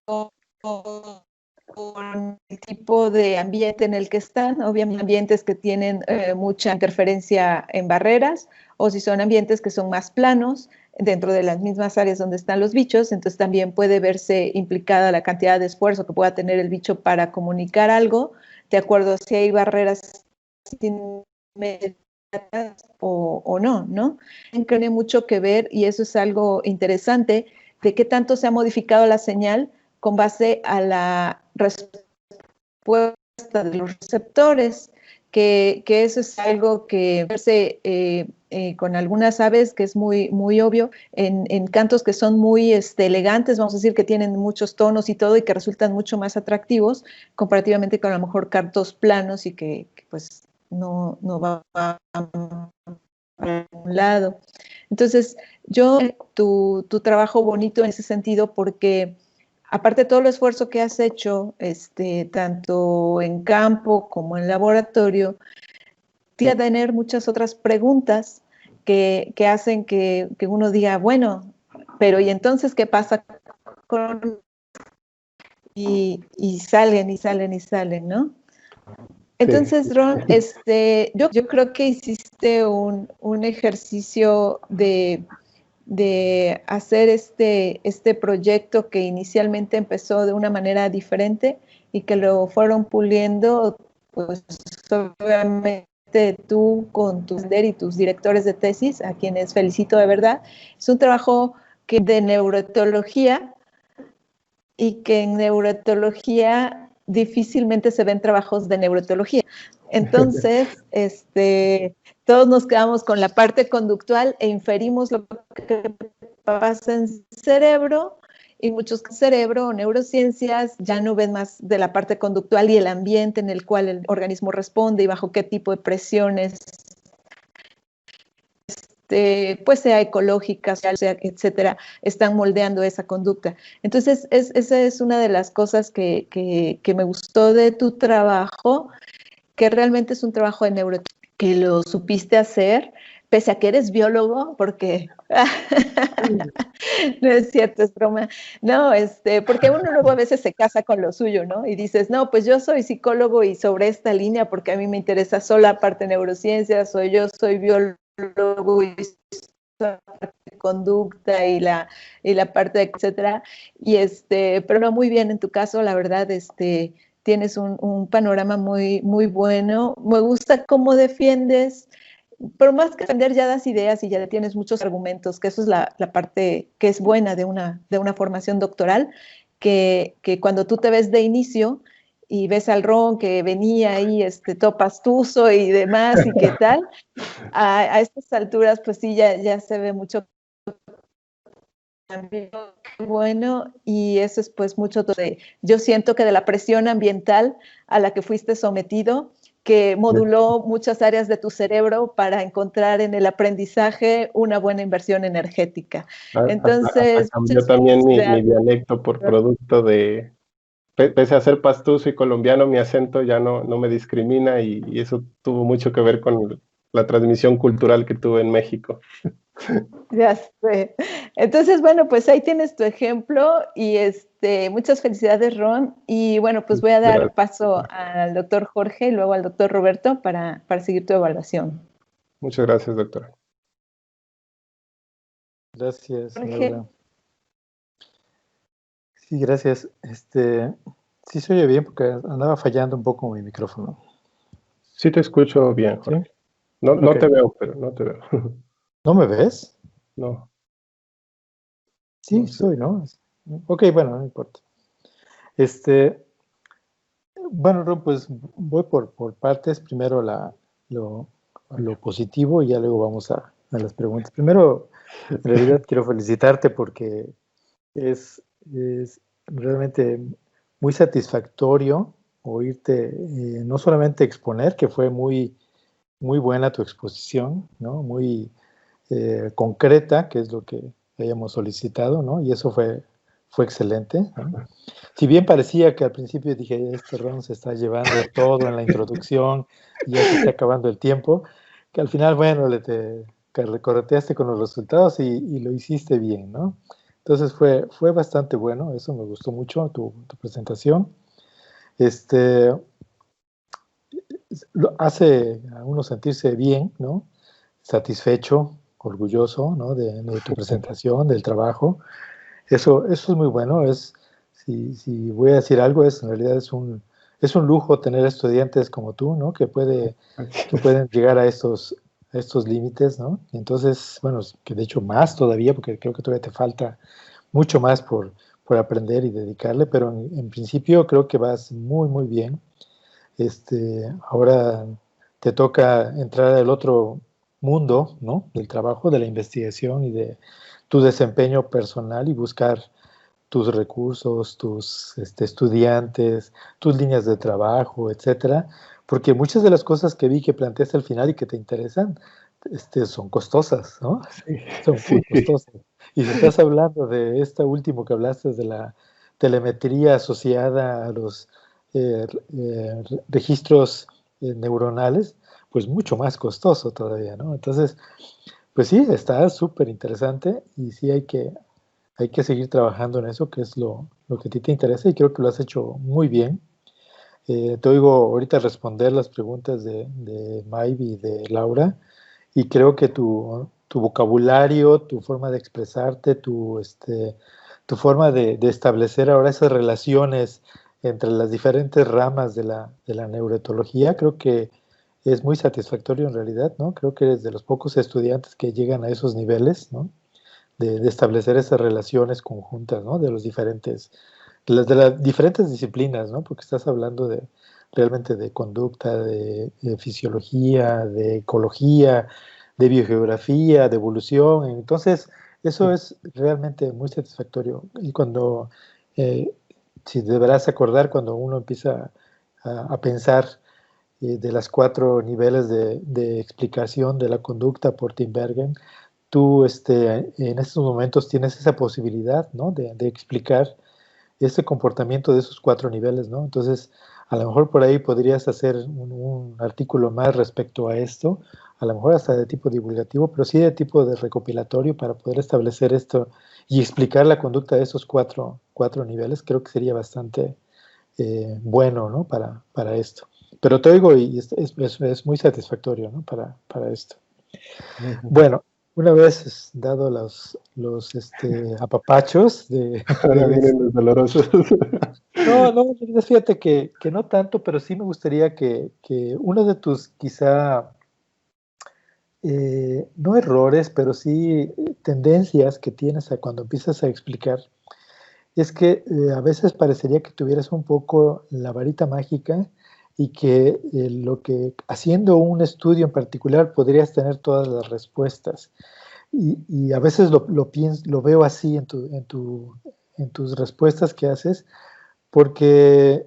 el tipo de ambiente en el que están. Obviamente ambientes que tienen mucha interferencia en barreras, o si son ambientes que son más planos dentro de las mismas áreas donde están los bichos, entonces también puede verse implicada la cantidad de esfuerzo que pueda tener el bicho para comunicar algo, de acuerdo a si hay barreras o no, ¿no? Tiene mucho que ver, y eso es algo interesante, de qué tanto se ha modificado la señal con base a la respuesta de los receptores, que eso es algo que verse con algunas aves, que es muy, muy obvio, en cantos que son muy elegantes, vamos a decir, que tienen muchos tonos y todo, y que resultan mucho más atractivos, comparativamente con a lo mejor cantos planos y que pues no va a un lado. Entonces, yo, tu trabajo bonito en ese sentido, porque aparte de todo el esfuerzo que has hecho, tanto en campo como en laboratorio, tiene que tener muchas otras preguntas que hacen que uno diga, bueno, pero ¿y entonces qué pasa con...? Y salen, y salen, y salen, ¿no? Entonces, Ron, yo creo que hiciste un ejercicio de hacer este proyecto que inicialmente empezó de una manera diferente y que lo fueron puliendo, pues obviamente tú con tu y tus directores de tesis, a quienes felicito de verdad. Es un trabajo de neuroetología, y que en neuroetología difícilmente se ven trabajos de neuroetología. Entonces, todos nos quedamos con la parte conductual e inferimos lo que pasa en cerebro, y muchos cerebro o neurociencias ya no ven más de la parte conductual y el ambiente en el cual el organismo responde y bajo qué tipo de presiones, pues sea ecológica, sea, etcétera, están moldeando esa conducta. Entonces, esa es una de las cosas que me gustó de tu trabajo, que realmente es un trabajo de neurología, que lo supiste hacer, pese a que eres biólogo, porque no es cierto, es broma. No, porque uno luego a veces se casa con lo suyo, ¿no? Y dices, no, pues yo soy psicólogo y sobre esta línea, porque a mí me interesa solo la parte de neurociencias, o yo soy biólogo y la parte de conducta y la parte de etcétera. Y pero no, muy bien en tu caso, la verdad, tienes un panorama muy, muy bueno. Me gusta cómo defiendes, pero más que defender, ya das ideas y ya tienes muchos argumentos, que eso es la parte que es buena de una formación doctoral, que cuando tú te ves de inicio y ves al Ron que venía ahí todo pastuso y demás, y qué tal, a estas alturas pues sí, ya se ve mucho cambio bueno, y eso es pues mucho yo siento que de la presión ambiental a la que fuiste sometido, que moduló muchas áreas de tu cerebro para encontrar en el aprendizaje una buena inversión energética. Entonces, cambió también mi dialecto por producto de, pese a ser pastuso y colombiano, mi acento ya no me discrimina, y eso tuvo mucho que ver con la transmisión cultural que tuve en México. Ya sé. Entonces, bueno, pues ahí tienes tu ejemplo, y muchas felicidades, Ron. Y bueno, pues voy a dar paso al doctor Jorge y luego al doctor Roberto para seguir tu evaluación. Muchas gracias, doctora. Gracias, Jorge. Laura. Sí, gracias. Sí se oye bien porque andaba fallando un poco mi micrófono. Sí te escucho bien, ¿Sí? Jorge. No, no Ok. te veo, pero no te veo. ¿No me ves? No, Sí, no sé. estoy, ¿no? Ok, bueno, no importa. Este, bueno, Ron, pues voy por partes. Primero lo positivo y ya luego vamos a las preguntas. Primero, en realidad quiero felicitarte porque es realmente muy satisfactorio oírte no solamente exponer, que fue muy buena tu exposición, ¿no? Muy concreta, que es lo que habíamos solicitado, ¿no? Y eso fue excelente, ¿no? Si bien parecía que al principio dije, este Ron se está llevando todo en la introducción y ya se está acabando el tiempo, que al final, bueno, que recorreteaste con los resultados y lo hiciste bien, ¿no? Entonces fue bastante bueno, eso me gustó mucho, tu presentación. Este, hace a uno sentirse bien, ¿no? Satisfecho, orgulloso, ¿no? De tu presentación, del trabajo. Eso es muy bueno. Si voy a decir algo, en realidad es un lujo tener estudiantes como tú, ¿no? Que pueden llegar a estos límites, ¿no? Entonces, bueno, que de hecho más todavía, porque creo que todavía te falta mucho más por aprender y dedicarle, pero en principio creo que vas muy bien. Ahora te toca entrar al otro mundo, ¿no? Del trabajo, de la investigación y de tu desempeño personal y buscar tus recursos, tus estudiantes, tus líneas de trabajo, etcétera, porque muchas de las cosas que vi que planteaste al final y que te interesan, son costosas, ¿no? Son Sí, muy costosas. Y si estás hablando de esta último que hablaste de la telemetría asociada a los registros neuronales, pues mucho más costoso todavía, ¿no? Entonces, pues sí, está súper interesante y sí hay que seguir trabajando en eso, que es lo que a ti te interesa y creo que lo has hecho muy bien. Te oigo ahorita responder las preguntas de Maive y de Laura y creo que tu vocabulario, tu forma de expresarte, tu forma de establecer ahora esas relaciones entre las diferentes ramas de la neuroetología, creo que es muy satisfactorio en realidad, ¿no? Creo que eres de los pocos estudiantes que llegan a esos niveles, ¿no? De establecer esas relaciones conjuntas, ¿no? De las diferentes disciplinas, ¿no? Porque estás hablando realmente de conducta, de fisiología, de ecología, de biogeografía, de evolución. Entonces, eso es realmente muy satisfactorio. Y eh, si deberás acordar, cuando uno empieza a pensar de las 4 niveles de explicación de la conducta por Tinbergen, tú en estos momentos tienes esa posibilidad, ¿no? De explicar este comportamiento de esos 4 niveles, ¿no? Entonces, a lo mejor por ahí podrías hacer un artículo más respecto a esto, a lo mejor hasta de tipo divulgativo, pero sí de tipo de recopilatorio para poder establecer esto y explicar la conducta de esos cuatro niveles. Creo que sería bastante bueno, ¿no? Para esto. Pero te oigo y es muy satisfactorio, ¿no? Para esto. Bueno, una vez dado los apapachos Ahora vienen los dolorosos. No, fíjate que no tanto, pero sí me gustaría que uno de tus quizá, no errores, pero sí tendencias que tienes a cuando empiezas a explicar, es que a veces parecería que tuvieras un poco la varita mágica y que haciendo un estudio en particular podrías tener todas las respuestas. Y a veces lo veo así en tus respuestas que haces, porque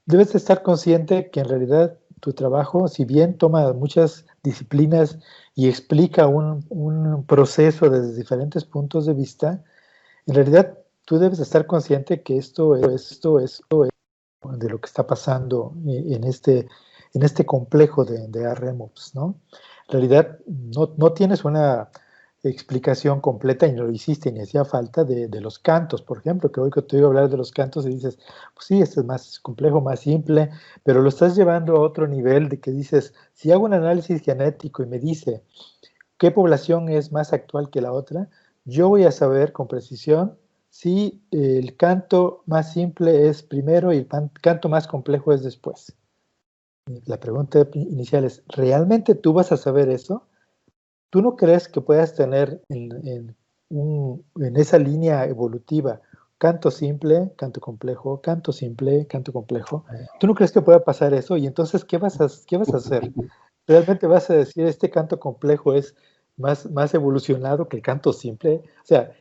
debes de estar consciente que en realidad tu trabajo, si bien toma muchas disciplinas y explica un proceso desde diferentes puntos de vista, en realidad tú debes de estar consciente que esto es de lo que está pasando en este complejo de RMOps, ¿no? En realidad no tienes una explicación completa y no lo hiciste ni hacía falta de los cantos, por ejemplo, que hoy que te oigo hablar de los cantos y dices, pues sí, este es más complejo, más simple, pero lo estás llevando a otro nivel de que dices, si hago un análisis genético y me dice qué población es más actual que la otra, yo voy a saber con precisión si el canto más simple es primero y el canto más complejo es después. La pregunta inicial es, ¿realmente tú vas a saber eso? ¿Tú no crees que puedas tener en esa línea evolutiva canto simple, canto complejo, canto simple, canto complejo? ¿Tú no crees que pueda pasar eso? Y entonces, ¿qué vas a hacer? ¿Realmente vas a decir este canto complejo es más evolucionado que el canto simple? O sea,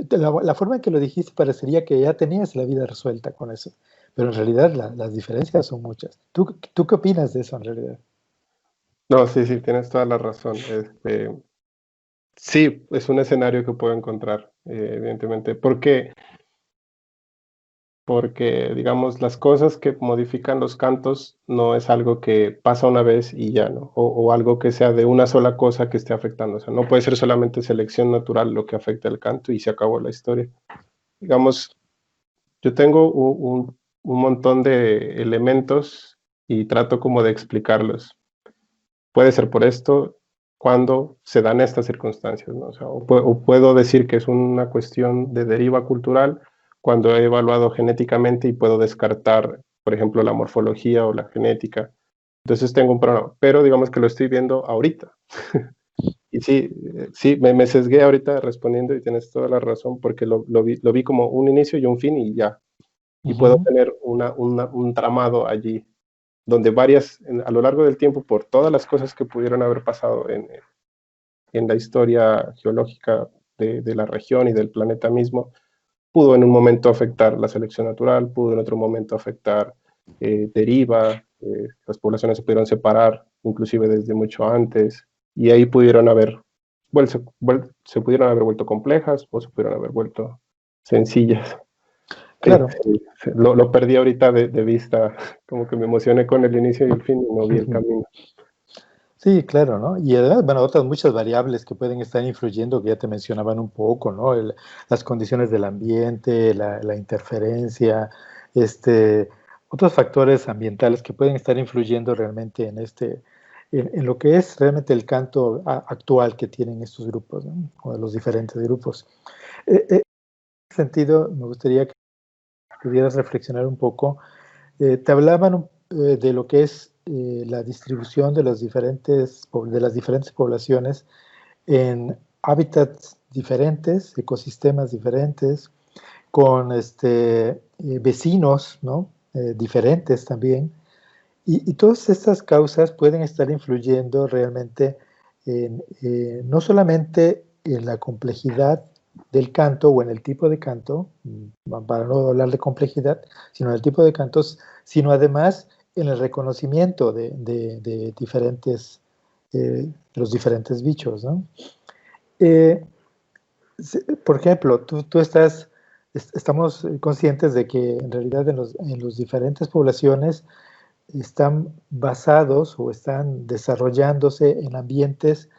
la forma en que lo dijiste parecería que ya tenías la vida resuelta con eso, pero en realidad las diferencias son muchas. ¿Tú qué opinas de eso en realidad? No, sí, sí, tienes toda la razón. Sí, es un escenario que puedo encontrar, evidentemente. ¿Por qué? Porque, digamos, las cosas que modifican los cantos no es algo que pasa una vez y ya, ¿no? O algo que sea de una sola cosa que esté afectando. O sea, no puede ser solamente selección natural lo que afecta el canto y se acabó la historia. Digamos, yo tengo un montón de elementos y trato como de explicarlos. Puede ser por esto, cuando se dan estas circunstancias, ¿no? O sea, o puedo decir que es una cuestión de deriva cultural cuando he evaluado genéticamente y puedo descartar, por ejemplo, la morfología o la genética. Entonces tengo un programa, pero digamos que lo estoy viendo ahorita. Y sí, sí, me sesgué ahorita respondiendo y tienes toda la razón porque lo vi como un inicio y un fin y ya. Y puedo tener un tramado allí donde a lo largo del tiempo, por todas las cosas que pudieron haber pasado en la historia geológica de la región y del planeta mismo, pudo en un momento afectar la selección natural, pudo en otro momento afectar deriva, las poblaciones se pudieron separar, inclusive desde mucho antes, y ahí pudieron haber, se pudieron haber vuelto complejas o se pudieron haber vuelto sencillas. Claro. Lo perdí ahorita de vista, como que me emocioné con el inicio y el fin y no vi el camino. Sí, claro, ¿no? Y además, bueno, otras muchas variables que pueden estar influyendo, que ya te mencionaban un poco, ¿no? Las condiciones del ambiente, la interferencia, otros factores ambientales que pueden estar influyendo realmente en lo que es realmente el canto actual que tienen estos grupos, ¿no? O los diferentes grupos. En ese sentido, me gustaría que pudieras reflexionar un poco. Te hablaban de lo que es la distribución de las diferentes poblaciones en hábitats diferentes, ecosistemas diferentes, con vecinos, ¿no? Diferentes también. Y todas estas causas pueden estar influyendo realmente no solamente en la complejidad del canto o en el tipo de canto, para no hablar de complejidad, sino en el tipo de cantos, sino además en el reconocimiento de los diferentes bichos, ¿no? Por ejemplo, estamos conscientes de que en realidad en las diferentes poblaciones están basados o están desarrollándose en ambientes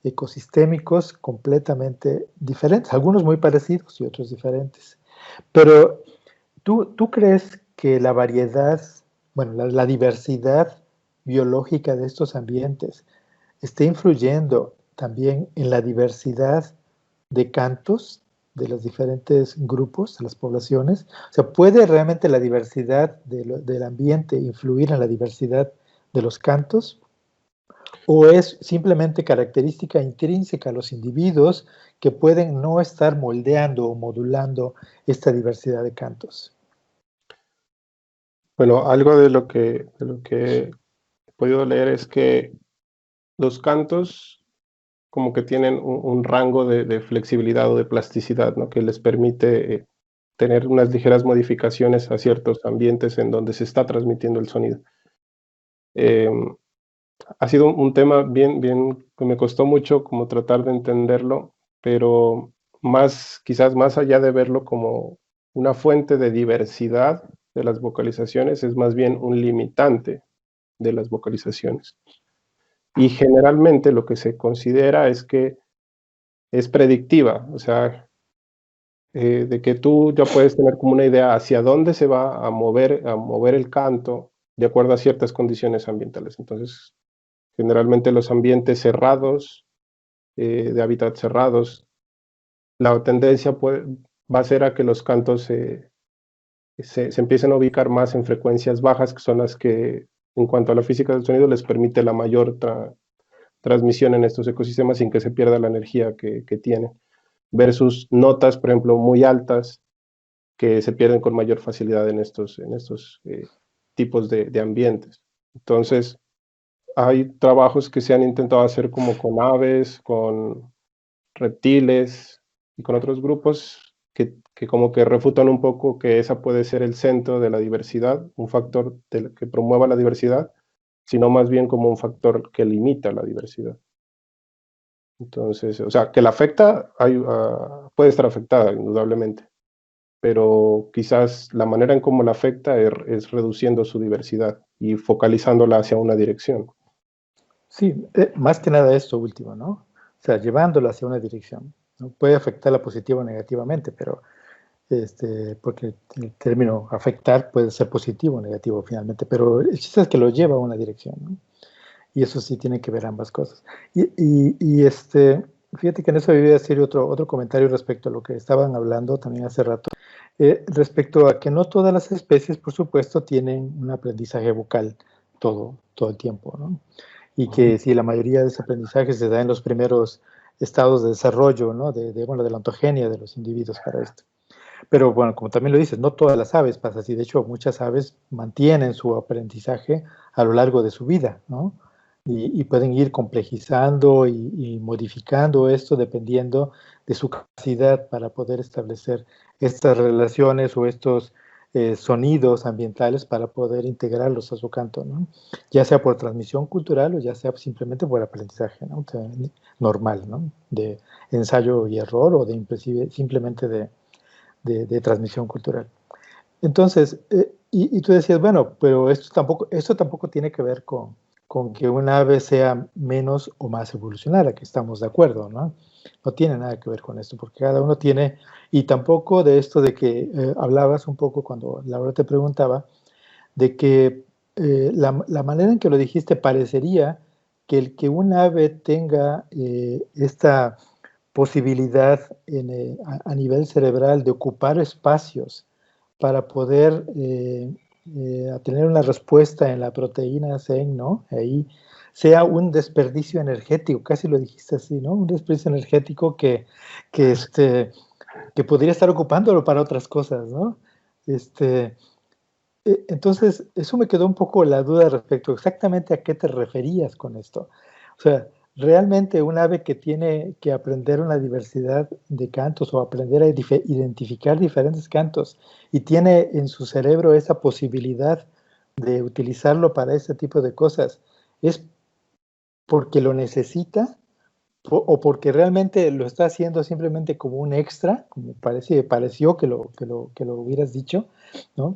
ecosistémicos completamente diferentes, algunos muy parecidos y otros diferentes. Pero ¿tú crees que la variedad, bueno, la diversidad biológica de estos ambientes está influyendo también en la diversidad de cantos de los diferentes grupos, de las poblaciones? O sea, ¿puede realmente la diversidad del ambiente influir en la diversidad de los cantos? ¿O es simplemente característica intrínseca a los individuos que pueden no estar moldeando o modulando esta diversidad de cantos? Bueno, algo de lo que he podido leer es que los cantos como que tienen un rango de flexibilidad o de plasticidad, ¿no? Que les permite tener unas ligeras modificaciones a ciertos ambientes en donde se está transmitiendo el sonido. Ha sido un tema bien, que me costó mucho como tratar de entenderlo, pero quizás más allá de verlo como una fuente de diversidad de las vocalizaciones, es más bien un limitante de las vocalizaciones. Y generalmente lo que se considera es que es predictiva, o sea, de que tú ya puedes tener como una idea hacia dónde se va a mover el canto de acuerdo a ciertas condiciones ambientales. Entonces, generalmente los ambientes cerrados, de hábitats cerrados, la tendencia va a ser a que los cantos se empiecen a ubicar más en frecuencias bajas, que son las que, en cuanto a la física del sonido, les permite la mayor transmisión en estos ecosistemas sin que se pierda la energía que tienen, versus notas, por ejemplo, muy altas, que se pierden con mayor facilidad en estos tipos de ambientes. Entonces, hay trabajos que se han intentado hacer como con aves, con reptiles y con otros grupos que como que refutan un poco que esa puede ser el centro de la diversidad, un factor que promueva la diversidad, sino más bien como un factor que limita la diversidad. Entonces, o sea, que la afecta, puede estar afectada, indudablemente, pero quizás la manera en cómo la afecta es reduciendo su diversidad y focalizándola hacia una dirección. Sí, más que nada esto último, ¿no? O sea, llevándola hacia una dirección, ¿no? Puede afectarla positiva o negativamente, pero porque el término afectar puede ser positivo o negativo finalmente, pero el chiste es que lo lleva a una dirección, ¿no? Y eso sí tiene que ver ambas cosas. Fíjate que en eso iba a decir otro comentario respecto a lo que estaban hablando también hace rato, respecto a que no todas las especies, por supuesto, tienen un aprendizaje vocal todo el tiempo, ¿no? Y que si la mayoría de ese aprendizaje se da en los primeros estados de desarrollo, ¿no? de la ontogenia de los individuos para esto. Pero bueno, como también lo dices, no todas las aves pasa así. De hecho, muchas aves mantienen su aprendizaje a lo largo de su vida, ¿no? Y pueden ir complejizando y modificando esto dependiendo de su capacidad para poder establecer estas relaciones o estos sonidos ambientales para poder integrarlos a su canto, ¿no? Ya sea por transmisión cultural o ya sea simplemente por aprendizaje, ¿no? Normal, ¿no? De ensayo y error o de simplemente de transmisión cultural. Entonces, y tú decías, bueno, pero esto tampoco tiene que ver con que una ave sea menos o más evolucionada, que estamos de acuerdo, ¿no? No tiene nada que ver con esto, porque cada uno tiene, y tampoco de esto de que hablabas un poco cuando Laura te preguntaba, de que la manera en que lo dijiste parecería que el que un ave tenga esta posibilidad a nivel cerebral de ocupar espacios para poder tener una respuesta en la proteína SEN, ¿no? Ahí sea un desperdicio energético, casi lo dijiste así, ¿no? Un desperdicio energético que podría estar ocupándolo para otras cosas, ¿no? Entonces, eso me quedó un poco la duda respecto exactamente a qué te referías con esto. O sea, realmente un ave que tiene que aprender una diversidad de cantos o aprender a identificar diferentes cantos y tiene en su cerebro esa posibilidad de utilizarlo para ese tipo de cosas, ¿es porque lo necesita o porque realmente lo está haciendo simplemente como un extra, como pareció que lo hubieras dicho, ¿no?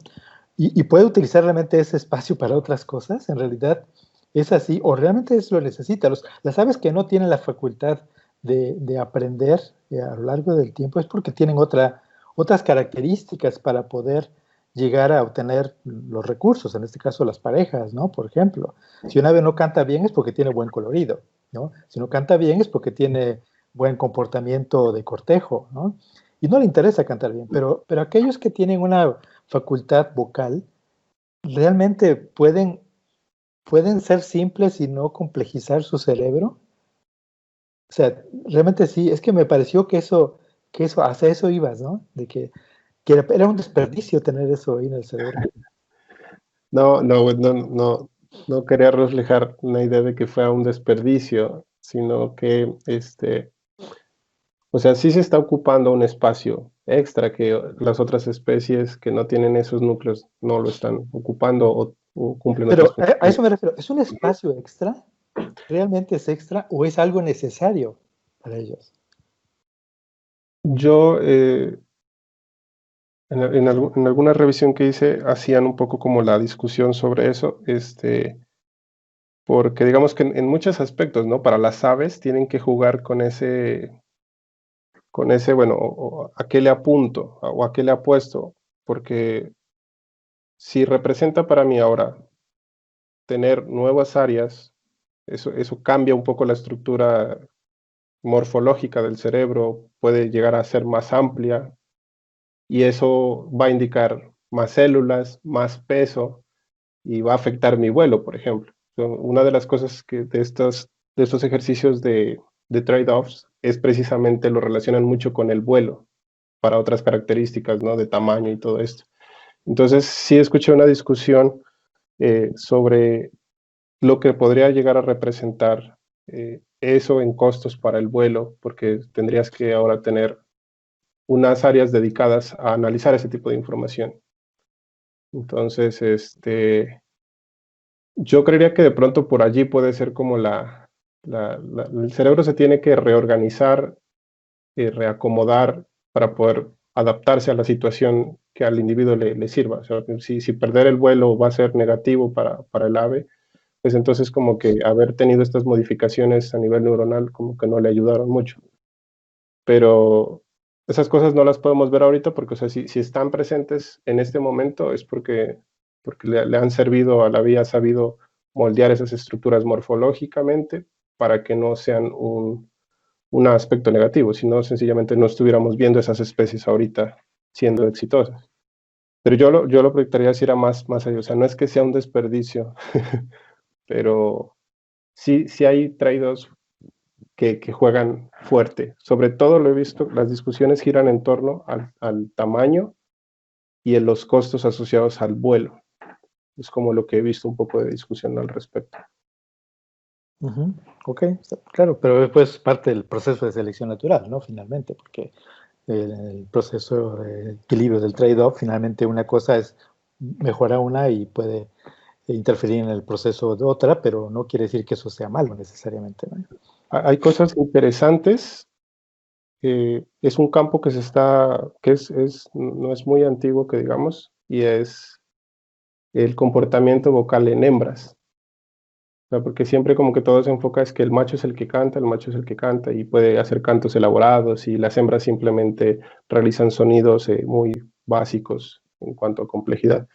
Y puede utilizar realmente ese espacio para otras cosas? En realidad es así, o realmente eso lo necesita. Las aves que no tienen la facultad de aprender a lo largo del tiempo es porque tienen otras características para poder llegar a obtener los recursos, en este caso las parejas, ¿no? Por ejemplo, si un ave no canta bien es porque tiene buen colorido, ¿no? Si no canta bien es porque tiene buen comportamiento de cortejo, ¿no? Y no le interesa cantar bien, pero aquellos que tienen una facultad vocal realmente pueden ser simples y no complejizar su cerebro. O sea, realmente sí, es que me pareció que hacia eso ibas, ¿no? De que era un desperdicio tener eso ahí en el cerebro. No quería reflejar una idea de que fuera un desperdicio, sino que, o sea, sí se está ocupando un espacio extra que las otras especies que no tienen esos núcleos no lo están ocupando o cumplen Pero otras funciones. a eso me refiero, ¿es un espacio extra? ¿Realmente es extra o es algo necesario para ellos? Yo, en alguna revisión que hice, hacían un poco como la discusión sobre eso, porque digamos que en muchos aspectos, ¿no? Para las aves tienen que jugar con ese, bueno, a qué le apunto o a qué le apuesto, porque si representa para mí ahora tener nuevas áreas, eso cambia un poco la estructura morfológica del cerebro puede llegar a ser más amplia y eso va a indicar más células, más peso y va a afectar mi vuelo, por ejemplo. Una de las cosas que de estos ejercicios de trade-offs es precisamente lo relacionan mucho con el vuelo para otras características, ¿no? De tamaño y todo esto. Entonces, sí escuché una discusión sobre lo que podría llegar a representar eso en costos para el vuelo, porque tendrías que ahora tener unas áreas dedicadas a analizar ese tipo de información. Entonces, yo creería que de pronto por allí puede ser como el cerebro se tiene que reorganizar, reacomodar para poder adaptarse a la situación que al individuo le sirva. O sea, si perder el vuelo va a ser negativo para el ave, pues entonces como que haber tenido estas modificaciones a nivel neuronal como que no le ayudaron mucho. Pero esas cosas no las podemos ver ahorita porque, o sea, si están presentes en este momento es porque le han servido a la vía, ha sabido moldear esas estructuras morfológicamente para que no sean un aspecto negativo, sino sencillamente no estuviéramos viendo esas especies ahorita siendo exitosas. Pero yo lo proyectaría si era más allá, o sea, no es que sea un desperdicio, pero sí hay trade-offs que juegan fuerte. Sobre todo lo he visto, las discusiones giran en torno al tamaño y en los costos asociados al vuelo. Es como lo que he visto un poco de discusión al respecto. Ok, claro, pero después parte del proceso de selección natural, ¿no? Finalmente, porque el proceso de equilibrio del trade-off, finalmente una cosa es mejora una y puede interferir en el proceso de otra, pero no quiere decir que eso sea malo necesariamente, ¿no? Hay cosas interesantes. Es un campo que no es muy antiguo, que digamos, y es el comportamiento vocal en hembras. O sea, porque siempre como que todo se enfoca es que el macho es el que canta, el macho es el que canta y puede hacer cantos elaborados y las hembras simplemente realizan sonidos muy básicos en cuanto a complejidad.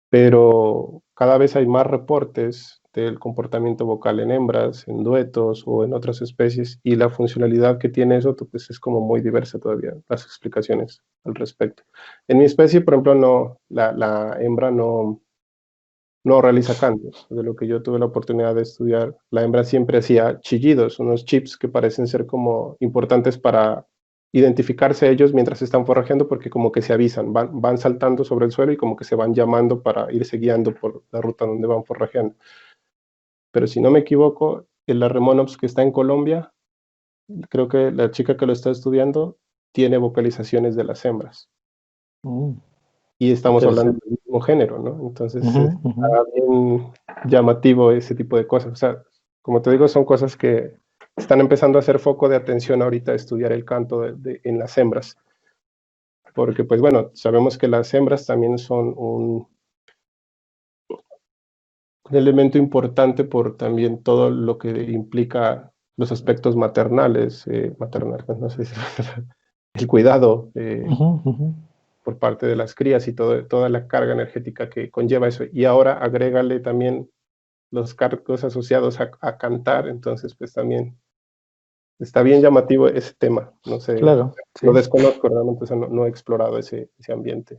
Pero cada vez hay más reportes del comportamiento vocal en hembras, en duetos o en otras especies y la funcionalidad que tiene eso pues es como muy diversa todavía, las explicaciones al respecto. En mi especie, por ejemplo, no, la hembra no realiza cantos. De lo que yo tuve la oportunidad de estudiar, la hembra siempre hacía chillidos, unos chips que parecen ser como importantes para identificarse ellos mientras están forrajeando porque como que se avisan, van saltando sobre el suelo y como que se van llamando para irse guiando por la ruta donde van forrajeando. Pero si no me equivoco, el Arremonops que está en Colombia, creo que la chica que lo está estudiando tiene vocalizaciones de las hembras. Y estamos hablando del mismo género, ¿no? Entonces está bien llamativo ese tipo de cosas. O sea, como te digo, son cosas que están empezando a hacer foco de atención ahorita a estudiar el canto en las hembras. Porque, pues bueno, sabemos que las hembras también son un elemento importante por también todo lo que implica los aspectos maternales, no sé si el cuidado, por parte de las crías y toda la carga energética que conlleva eso. Y ahora agrégale también los cargos asociados a cantar, entonces pues también está bien llamativo ese tema. No sé, claro, sí. Lo desconozco realmente, o sea, no he explorado ese ambiente.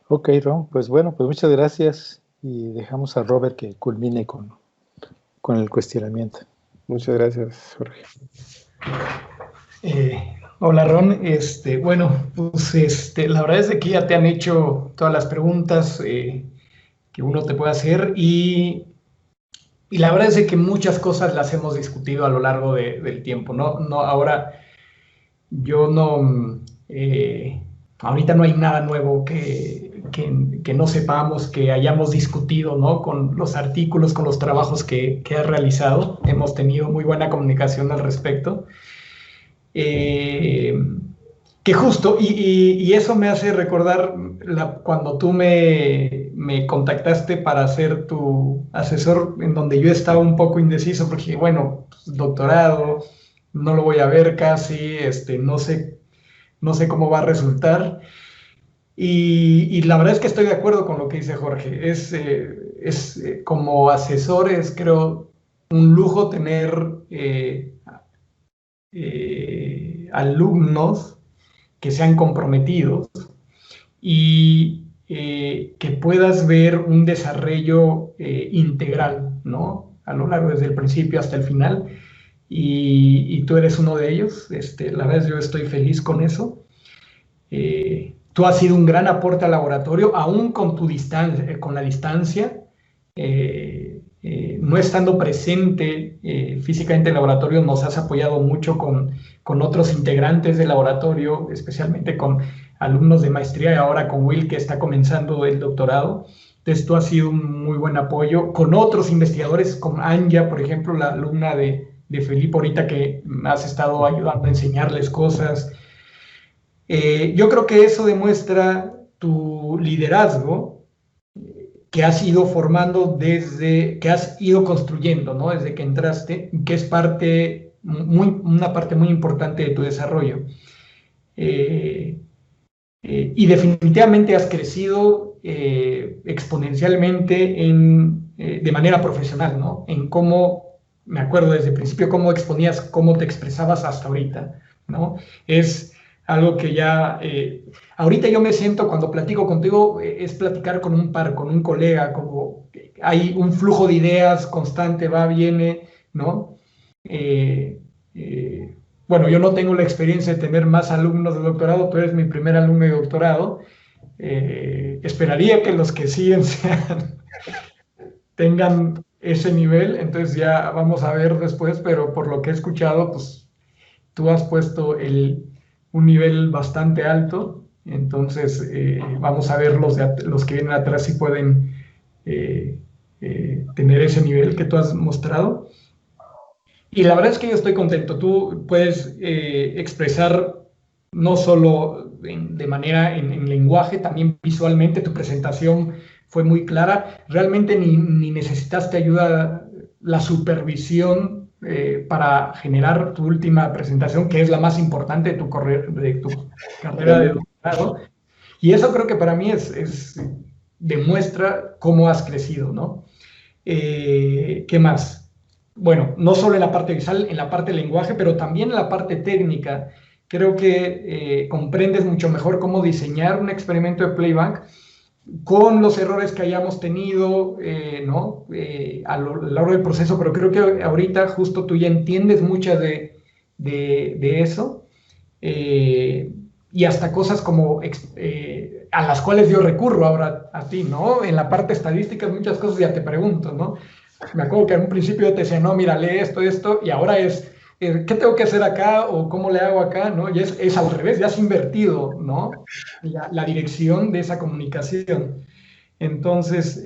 Ok, Ron, pues bueno, pues muchas gracias y dejamos a Robert que culmine con el cuestionamiento. Muchas gracias, Jorge. Hola, Ron. Bueno, pues la verdad es que ya te han hecho todas las preguntas que uno te puede hacer y la verdad es que muchas cosas las hemos discutido a lo largo del tiempo, ¿no? Ahora, yo no, ahorita no hay nada nuevo que no sepamos, que hayamos discutido, ¿no? Con los artículos, con los trabajos que has realizado. Hemos tenido muy buena comunicación al respecto. Que justo, y eso me hace recordar cuando tú me contactaste para ser tu asesor, en donde yo estaba un poco indeciso, porque bueno, pues, doctorado, no lo voy a ver casi, no sé cómo va a resultar. Y la verdad es que estoy de acuerdo con lo que dice Jorge. Como asesores, creo, un lujo tener alumnos que sean comprometidos y que puedas ver un desarrollo integral, ¿no? A lo largo, desde el principio hasta el final, y tú eres uno de ellos. La verdad, yo estoy feliz con eso. Tú has sido un gran aporte al laboratorio, aún con tu distancia, con la distancia, no estando presente físicamente en el laboratorio. Nos has apoyado mucho con otros integrantes del laboratorio, especialmente con alumnos de maestría, y ahora con Will, que está comenzando el doctorado. Entonces, tú has sido un muy buen apoyo con otros investigadores, con Anja, por ejemplo, la alumna de Felipe ahorita, que me has estado ayudando a enseñarles cosas. Yo creo que eso demuestra tu liderazgo, que has ido formando que has ido construyendo, ¿no? Desde que entraste, que es una parte muy importante de tu desarrollo. Y definitivamente has crecido exponencialmente de manera profesional, ¿no? En cómo, me acuerdo desde el principio, cómo exponías, cómo te expresabas hasta ahorita, ¿no? Es algo que ya, ahorita yo me siento, cuando platico contigo, es platicar con un colega, como hay un flujo de ideas constante, va, viene, ¿no? Bueno, yo no tengo la experiencia de tener más alumnos de doctorado, tú eres mi primer alumno de doctorado. Esperaría que los que siguen tengan ese nivel, entonces ya vamos a ver después, pero por lo que he escuchado, pues tú has puesto un nivel bastante alto, entonces vamos a ver los que vienen atrás si pueden tener ese nivel que tú has mostrado. Y la verdad es que yo estoy contento. Tú puedes expresar no solo de manera en lenguaje, también visualmente. Tu presentación fue muy clara. Realmente ni necesitaste ayuda, la supervisión para generar tu última presentación, que es la más importante de tu carrera de doctorado. Y eso creo que para mí demuestra cómo has crecido, ¿no? ¿Qué más? Bueno, no solo en la parte visual, en la parte de lenguaje, pero también en la parte técnica. Creo que comprendes mucho mejor cómo diseñar un experimento de playback con los errores que hayamos tenido, ¿no? A lo largo del proceso, pero creo que ahorita justo tú ya entiendes muchas de eso, y hasta cosas como a las cuales yo recurro ahora a ti, ¿no? En la parte estadística muchas cosas ya te pregunto, ¿no? Me acuerdo que en un principio yo te decía, no, mira, lee esto, y ahora ¿qué tengo que hacer acá? ¿O cómo le hago acá? ¿No? Y es al revés, ya has invertido, ¿no? La dirección de esa comunicación. Entonces,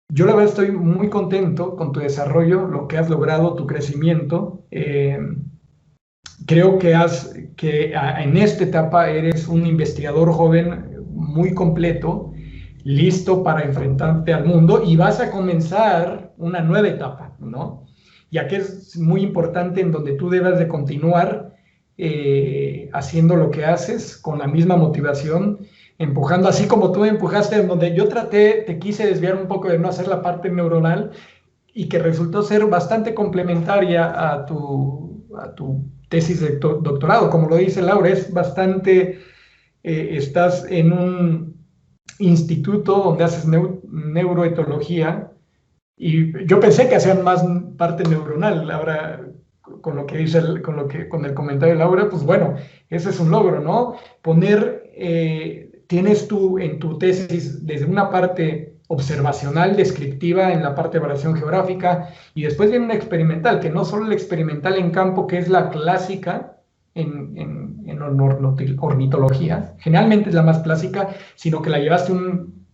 yo la verdad estoy muy contento con tu desarrollo, lo que has logrado, tu crecimiento. Creo que en esta etapa eres un investigador joven muy completo, listo para enfrentarte al mundo, y vas a comenzar una nueva etapa, ¿no? Ya que es muy importante, en donde tú debes de continuar haciendo lo que haces con la misma motivación, empujando, así como tú me empujaste, en donde yo te quise desviar un poco de no hacer la parte neuronal, y que resultó ser bastante complementaria a tu tesis de doctorado. Como lo dice Laura, es bastante, estás en un instituto donde haces neuroetología, y yo pensé que hacían más parte neuronal. Ahora, con lo que dice con el comentario de Laura, pues bueno, ese es un logro, ¿no? Tienes tú en tu tesis desde una parte observacional, descriptiva, en la parte de variación geográfica, y después viene una experimental, que no solo la experimental en campo, que es la clásica en ornitología, generalmente es la más clásica, sino que la llevaste a un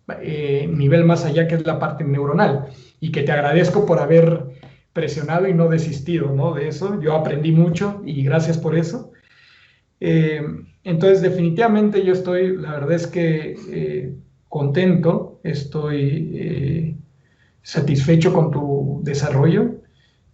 nivel más allá, que es la parte neuronal, y que te agradezco por haber presionado y no desistido, ¿no? De eso. Yo aprendí mucho y gracias por eso. Entonces, definitivamente yo estoy, la verdad es que contento, estoy satisfecho con tu desarrollo,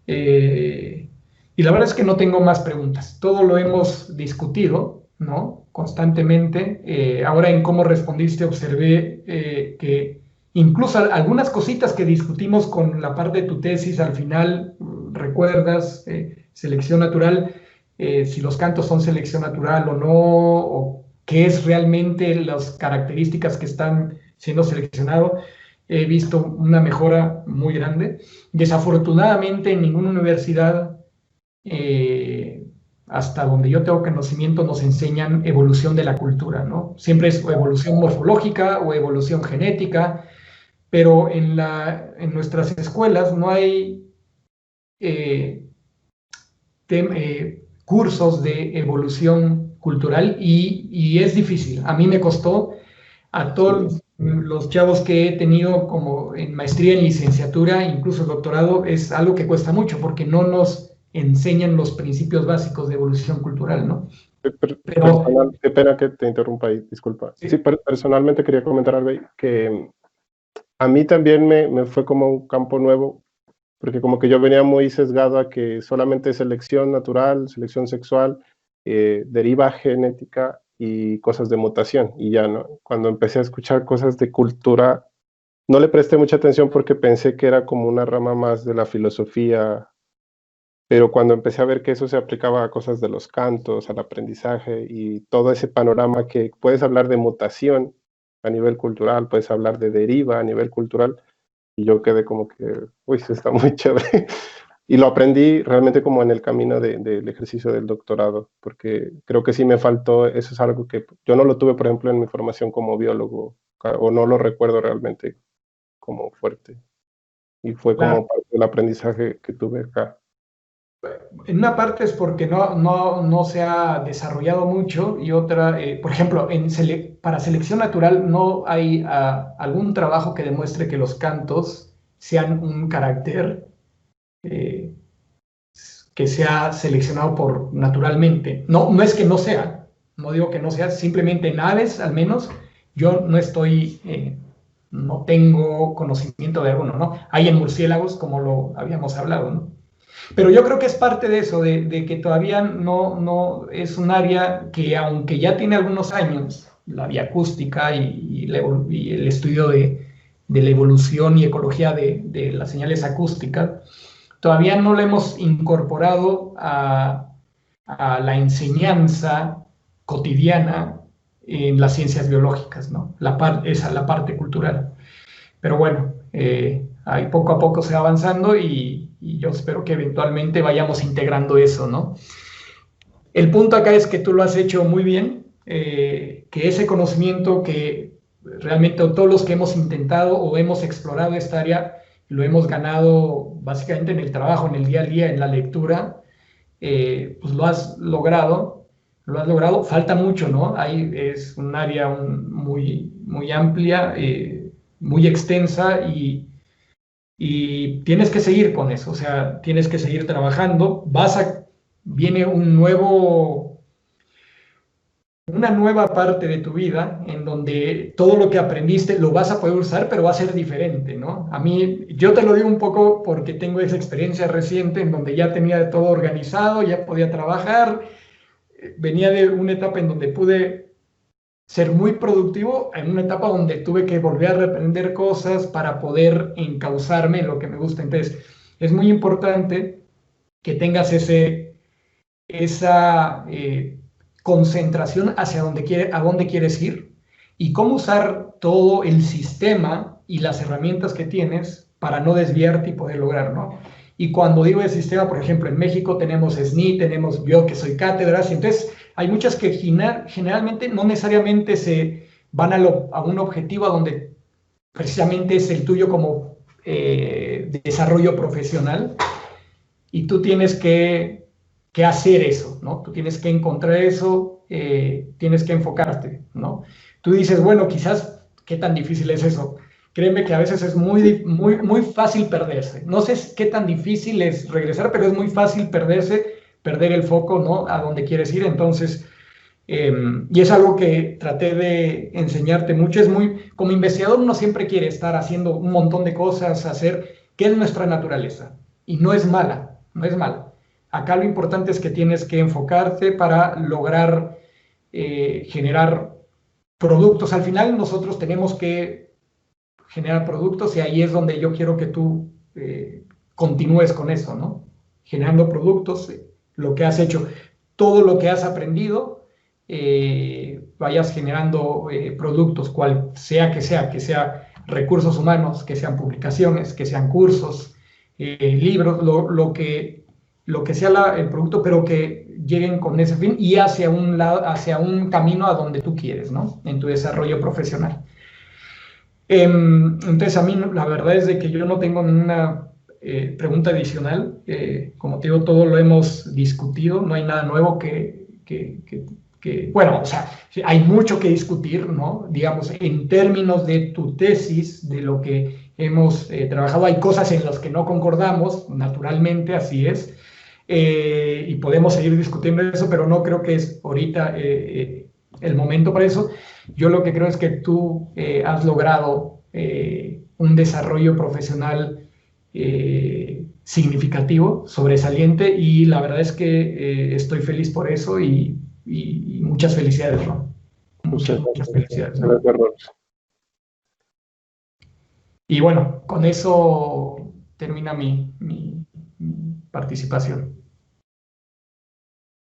y la verdad es que no tengo más preguntas. Todo lo hemos discutido, ¿no? Constantemente. Ahora, en cómo respondiste, observé que incluso algunas cositas que discutimos con la parte de tu tesis, al final recuerdas, selección natural, si los cantos son selección natural o no, o qué es realmente las características que están siendo seleccionados. He visto una mejora muy grande. Desafortunadamente en ninguna universidad, hasta donde yo tengo conocimiento, nos enseñan evolución de la cultura, ¿no? Siempre es evolución morfológica o evolución genética, pero en nuestras escuelas no hay cursos de evolución cultural y es difícil. A mí me costó, a todos los chavos que he tenido como en maestría, en licenciatura, incluso doctorado, es algo que cuesta mucho porque no nos enseñan los principios básicos de evolución cultural, ¿no? Qué pena que te interrumpa ahí, disculpa. Sí, personalmente quería comentar algo ahí, que a mí también me fue como un campo nuevo, porque como que yo venía muy sesgado a que solamente selección natural, selección sexual, deriva genética y cosas de mutación, y ya, ¿no? Cuando empecé a escuchar cosas de cultura, no le presté mucha atención porque pensé que era como una rama más de la filosofía, pero cuando empecé a ver que eso se aplicaba a cosas de los cantos, al aprendizaje y todo ese panorama que puedes hablar de mutación a nivel cultural, puedes hablar de deriva a nivel cultural, y yo quedé como que, uy, eso está muy chévere. Y lo aprendí realmente como en el camino del ejercicio del doctorado, porque creo que sí me faltó, eso es algo que yo no lo tuve, por ejemplo, en mi formación como biólogo, o no lo recuerdo realmente como fuerte. Y fue como parte del aprendizaje que tuve acá. En una parte es porque no se ha desarrollado mucho y otra, por ejemplo, para selección natural no hay algún trabajo que demuestre que los cantos sean un carácter que sea seleccionado naturalmente. No es que no sea, no digo que no sea, simplemente en aves al menos yo no tengo conocimiento de alguno, ¿no? Hay en murciélagos como lo habíamos hablado, ¿no? Pero yo creo que es parte de eso, de que todavía no es un área que, aunque ya tiene algunos años, la bioacústica y el estudio de la evolución y ecología de las señales acústicas, todavía no lo hemos incorporado a la enseñanza cotidiana en las ciencias biológicas, ¿no? Esa es la parte cultural. Pero bueno, ahí poco a poco se va avanzando y yo espero que eventualmente vayamos integrando eso, ¿no? El punto acá es que tú lo has hecho muy bien, que ese conocimiento que realmente todos los que hemos intentado o hemos explorado esta área, lo hemos ganado básicamente en el trabajo, en el día a día, en la lectura, pues lo has logrado, falta mucho, ¿no? Ahí es un área muy, muy amplia, muy extensa y tienes que seguir con eso, o sea, tienes que seguir trabajando, viene una nueva parte de tu vida en donde todo lo que aprendiste lo vas a poder usar, pero va a ser diferente, ¿no? A mí, yo te lo digo un poco porque tengo esa experiencia reciente en donde ya tenía todo organizado, ya podía trabajar, venía de una etapa en donde pude ser muy productivo, en una etapa donde tuve que volver a reaprender cosas para poder encauzarme en lo que me gusta. Entonces, es muy importante que tengas esa concentración hacia a dónde quieres ir y cómo usar todo el sistema y las herramientas que tienes para no desviarte y poder lograr, ¿no? Y cuando digo el sistema, por ejemplo, en México tenemos SNI, tenemos yo que soy cátedras, y entonces hay muchas que generalmente no necesariamente se van a un objetivo a donde precisamente es el tuyo como desarrollo profesional, y tú tienes que hacer eso, ¿no? Tú tienes que encontrar eso, tienes que enfocarte, ¿no? Tú dices, bueno, quizás, ¿qué tan difícil es eso? Créeme que a veces es muy, muy, muy fácil perderse. No sé qué tan difícil es regresar, pero es muy fácil perder el foco, ¿no? A donde quieres ir. Entonces, y es algo que traté de enseñarte mucho. Como investigador uno siempre quiere estar haciendo un montón de cosas, que es nuestra naturaleza. Y no es mala, no es mala. Acá lo importante es que tienes que enfocarte para lograr generar productos. Al final nosotros tenemos que generar productos y ahí es donde yo quiero que tú continúes con eso, ¿no? generando productos, lo que has hecho, todo lo que has aprendido, vayas generando productos, cual sea que sea recursos humanos, que sean publicaciones, que sean cursos, libros, lo que sea el producto, pero que lleguen con ese fin y hacia un camino a donde tú quieres, ¿no? En tu desarrollo profesional. Entonces, a mí la verdad es de que yo no tengo ninguna pregunta adicional. Como te digo, todo lo hemos discutido, no hay nada nuevo bueno, o sea, hay mucho que discutir, ¿no? Digamos, en términos de tu tesis, de lo que hemos trabajado, hay cosas en las que no concordamos, naturalmente, así es, y podemos seguir discutiendo eso, pero no creo que es ahorita el momento para eso. Yo lo que creo es que tú has logrado un desarrollo profesional significativo, sobresaliente, y la verdad es que estoy feliz por eso y muchas felicidades, Ron. Muchas felicidades. Gracias, Ron. Y bueno, con eso termina mi participación.